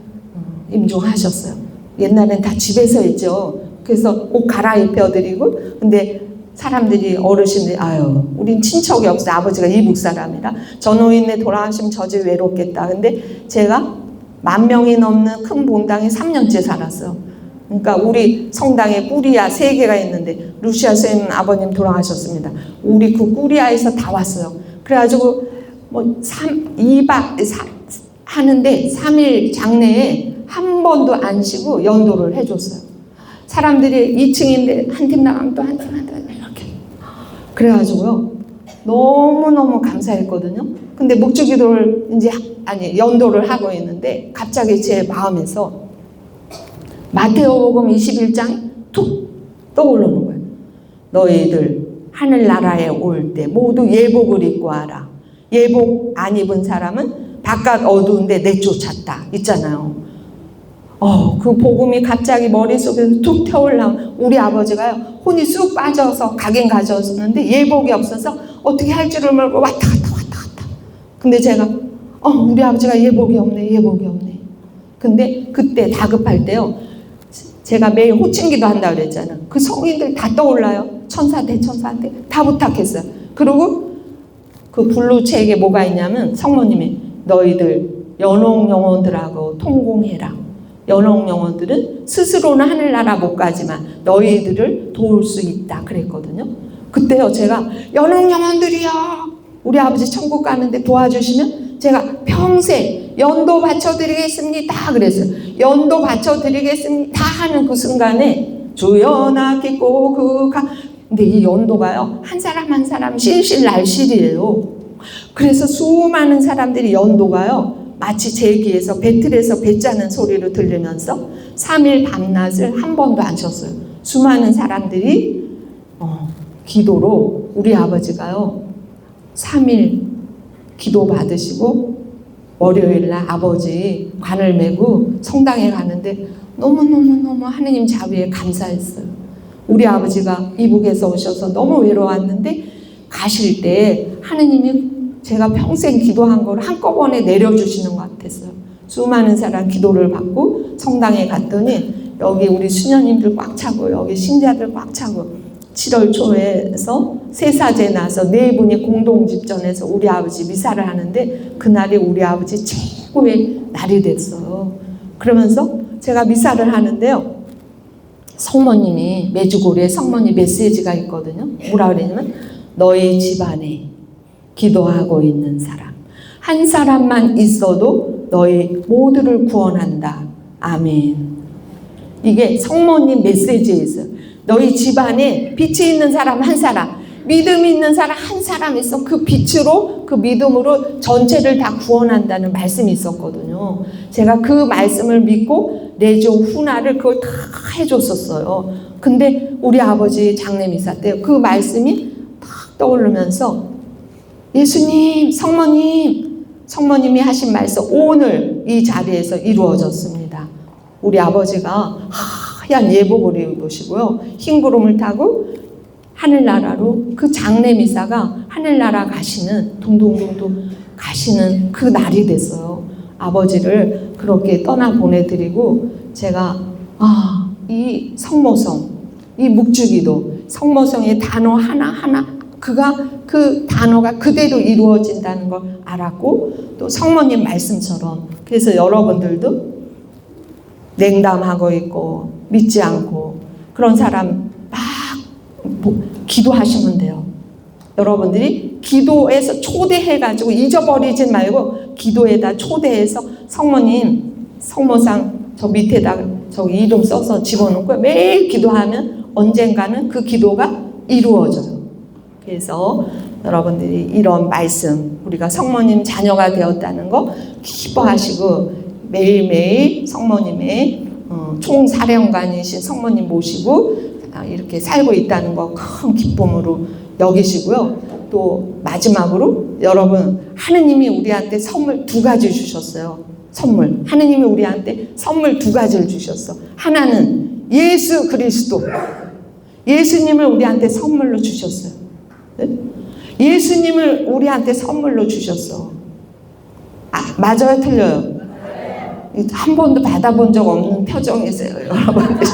임종하셨어요. 옛날엔 다 집에서 했죠. 그래서 옷 갈아입혀드리고, 근데 사람들이 어르신들이 아유 우린 친척이 없어. 아버지가 이북 사람이라 전노인네 돌아가시면 저 집 외롭겠다. 근데 제가 10,000명이 넘는 큰 본당에 3년째 살았어요. 그러니까 우리 성당에 꾸리아 3개가 있는데 루시아 쌤 아버님 돌아가셨습니다. 우리 그 꾸리아에서 다 왔어요. 그래가지고 뭐 2박 하는데 3일 장례에 한 번도 안 쉬고 연도를 해줬어요. 사람들이 2층인데 한 팀 나가면 또 한 팀 이렇게. 그래가지고요 너무너무 감사했거든요. 근데 묵주기도를 이제 연도를 하고 있는데 갑자기 제 마음에서 마테오복음 21장이 툭 떠오르는 거예요. 너희들 하늘나라에 올 때 모두 예복을 입고 와라. 예복 안 입은 사람은 바깥 어두운데 내쫓았다 있잖아요. 그 복음이 갑자기 머릿속에서 툭 태올라. 우리 아버지가요 혼이 쑥 빠져서 가긴 가졌는데 예복이 없어서 어떻게 할 줄을 모르고 왔다 갔다. 근데 제가 우리 아버지가 예복이 없네. 근데 그때 다급할 때요 제가 매일 호칭기도 한다 그랬잖아요. 그 성인들 다 떠올라요. 천사 대천사한테 다 부탁했어요. 그리고 그 블루책에 뭐가 있냐면 성모님이 너희들 연옥 영혼들하고 통공해라. 연옥 영혼들은 스스로는 하늘나라 못 가지만 너희들을 도울 수 있다 그랬거든요. 그때요 제가 연옥 영혼들이요 우리 아버지 천국 가는데 도와주시면 제가 평생 연도 바쳐드리겠습니다 그랬어요. 연도 바쳐드리겠습니다 하는 그 순간에 주여 나 깊고 그가 근데 이 연도가요 한 사람 한 사람 실실날실이에요. 그래서 수많은 사람들이 연도가요 마치 제 귀에서 배틀에서 배짜는 소리로 들리면서 3일 밤낮을 한 번도 안 쉬었어요. 수많은 사람들이 기도로 우리 아버지가요 3일 기도 받으시고 월요일날 아버지 관을 메고 성당에 가는데 너무너무 하느님 자비에 감사했어요. 우리 아버지가 이북에서 오셔서 너무 외로웠는데 가실 때 하느님이 제가 평생 기도한 걸 한꺼번에 내려주시는 것 같았어요. 수많은 사람 기도를 받고 성당에 갔더니 여기 우리 수녀님들 꽉 차고 여기 신자들 꽉 차고 7월 초에서 세사제 나서 4분이 공동집전에서 우리 아버지 미사를 하는데 그날이 우리 아버지 최고의 날이 됐어요. 그러면서 제가 미사를 하는데요. 성모님이 메주고리에 성모님 메시지가 있거든요. 뭐라 그러냐면 너희 집안에 기도하고 있는 사람 한 사람만 있어도 너희 모두를 구원한다. 아멘. 이게 성모님 메시지에 있어요. 너희 집안에 빛이 있는 사람 한 사람, 믿음이 있는 사람 한 사람 있어. 그 빛으로, 그 믿음으로 전체를 다 구원한다는 말씀이 있었거든요. 제가 그 말씀을 믿고 내조 훈화를 그걸 다 해줬었어요. 근데 우리 아버지 장례미사 때 그 말씀이 딱 떠오르면서 예수님, 성모님이 하신 말씀 오늘 이 자리에서 이루어졌습니다. 우리 아버지가 하얀 예복을 입으시고요. 흰 구름을 타고 하늘나라로 그 장례미사가 하늘나라 가시는 둥둥둥둥 가시는 그 날이 됐어요. 아버지를 그렇게 떠나 보내드리고 제가 이 성모성, 이 묵주기도 성모성의 단어 하나하나 그 단어가 그대로 이루어진다는 걸 알았고 또 성모님 말씀처럼 그래서 여러분들도 냉담하고 있고 믿지 않고 그런 사람 막 기도하시면 돼요. 여러분들이 기도해서 초대해가지고 잊어버리지 말고 기도에다 초대해서 성모님 성모상 저 밑에다 저 이름 써서 집어넣고 매일 기도하면 언젠가는 그 기도가 이루어져요. 그래서 여러분들이 이런 말씀 우리가 성모님 자녀가 되었다는 거 기뻐하시고 매일매일 성모님의 총사령관이신 성모님 모시고 이렇게 살고 있다는 거 큰 기쁨으로 여기시고요. 또 마지막으로 여러분 하느님이 우리한테 선물 2가지 주셨어요. 선물. 하느님이 우리한테 선물 2가지를 주셨어. 하나는 예수 그리스도. 예수님을 우리한테 선물로 주셨어요. 네? 예수님을 우리한테 선물로 주셨어. 맞아요? 틀려요? 한 번도 받아본 적 없는 표정이세요, 여러분들.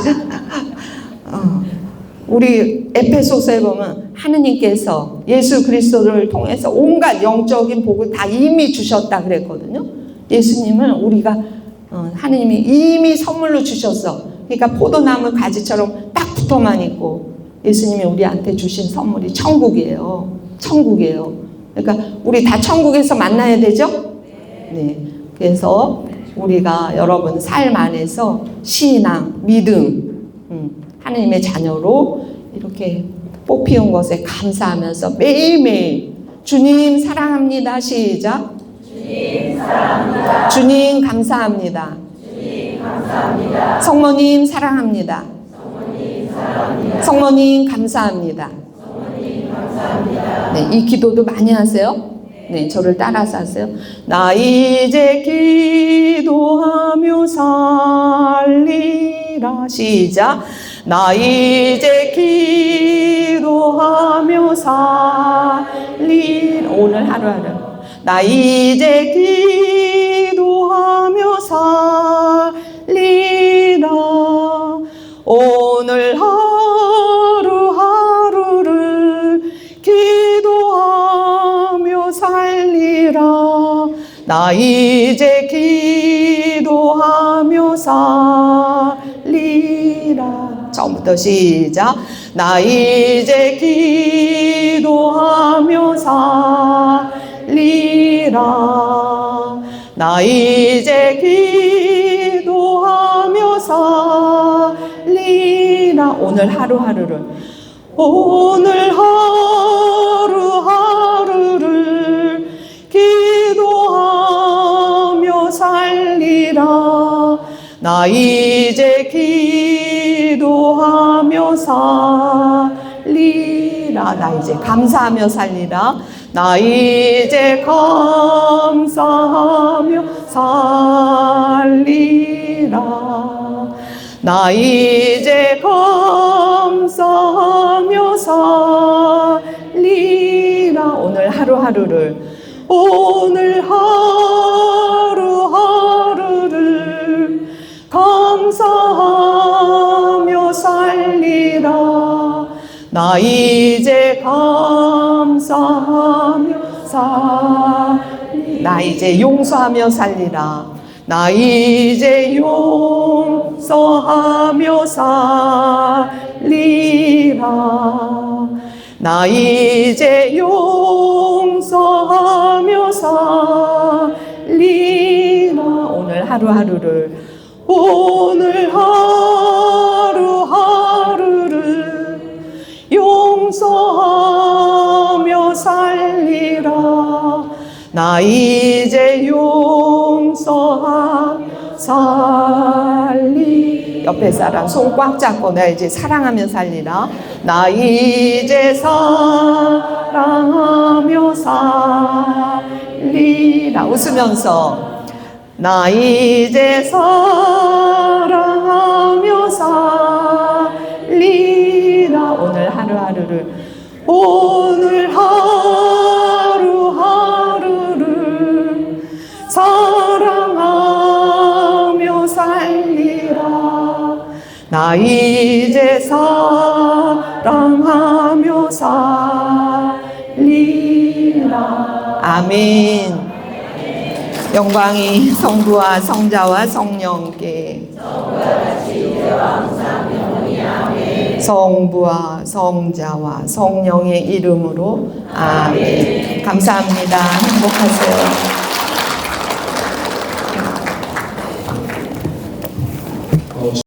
우리 에페소서에 보면 하느님께서 예수 그리스도를 통해서 온갖 영적인 복을 다 이미 주셨다 그랬거든요. 예수님을 우리가 하느님이 이미 선물로 주셨어. 그러니까 포도나무 가지처럼 딱 붙어만 있고 예수님이 우리한테 주신 선물이 천국이에요. 천국이에요. 그러니까 우리 다 천국에서 만나야 되죠? 네. 그래서 우리가 여러분 삶 안에서 신앙, 믿음, 하느님의 자녀로 이렇게 뽑히는 것에 감사하면서 매일매일 주님 사랑합니다. 시작. 주님 사랑합니다. 주님 감사합니다. 주님 감사합니다. 성모님 사랑합니다. 성모님 사랑합니다. 성모님 감사합니다. 성모님 감사합니다. 네, 이 기도도 많이 하세요. 네, 저를 따라서 하세요. 나 이제 기도하며 살리라. 시작. 나 이제 기도하며 살리라. 오늘 하루하루. 나 이제 기도하며 살리라. 오늘 하루하루를 기도하며 살리라. 나 이제 기도하며 살리라. 처음부터 시작. 나 이제 기도하며 살리라. 나 이제 기도하며 살리라. 오늘 하루하루를 기도하며 살리라. 나 이제 기도하며 살리라. 나 이제 감사하며 살리라. 나 이제 감사하며 살리라. 나 이제 감사하며 살리라. 오늘 하루하루를 감사하며 살리라. 나 이제 감사하며 살리라. 나 이제 용서하며 살리라. 나 이제 용서하며 살리라. 나 이제 용서하며 살리라. 오늘 하루하루를 용서하며 살리라. 나 이제 용서하며 살리. 옆에 사람 손 꽉 잡고 나 이제 사랑하며 살리라. 나 이제 사랑하며 살리라. 웃으면서 나 이제 사랑하며 살리라. 오늘 하루하루를 사랑하며 살리라. 나 이제 사랑하며 살리라. 아멘. 영광이 성부와 성자와 성령께 성부와 성자와 성령의 이름으로 아멘. 감사합니다. 행복하세요.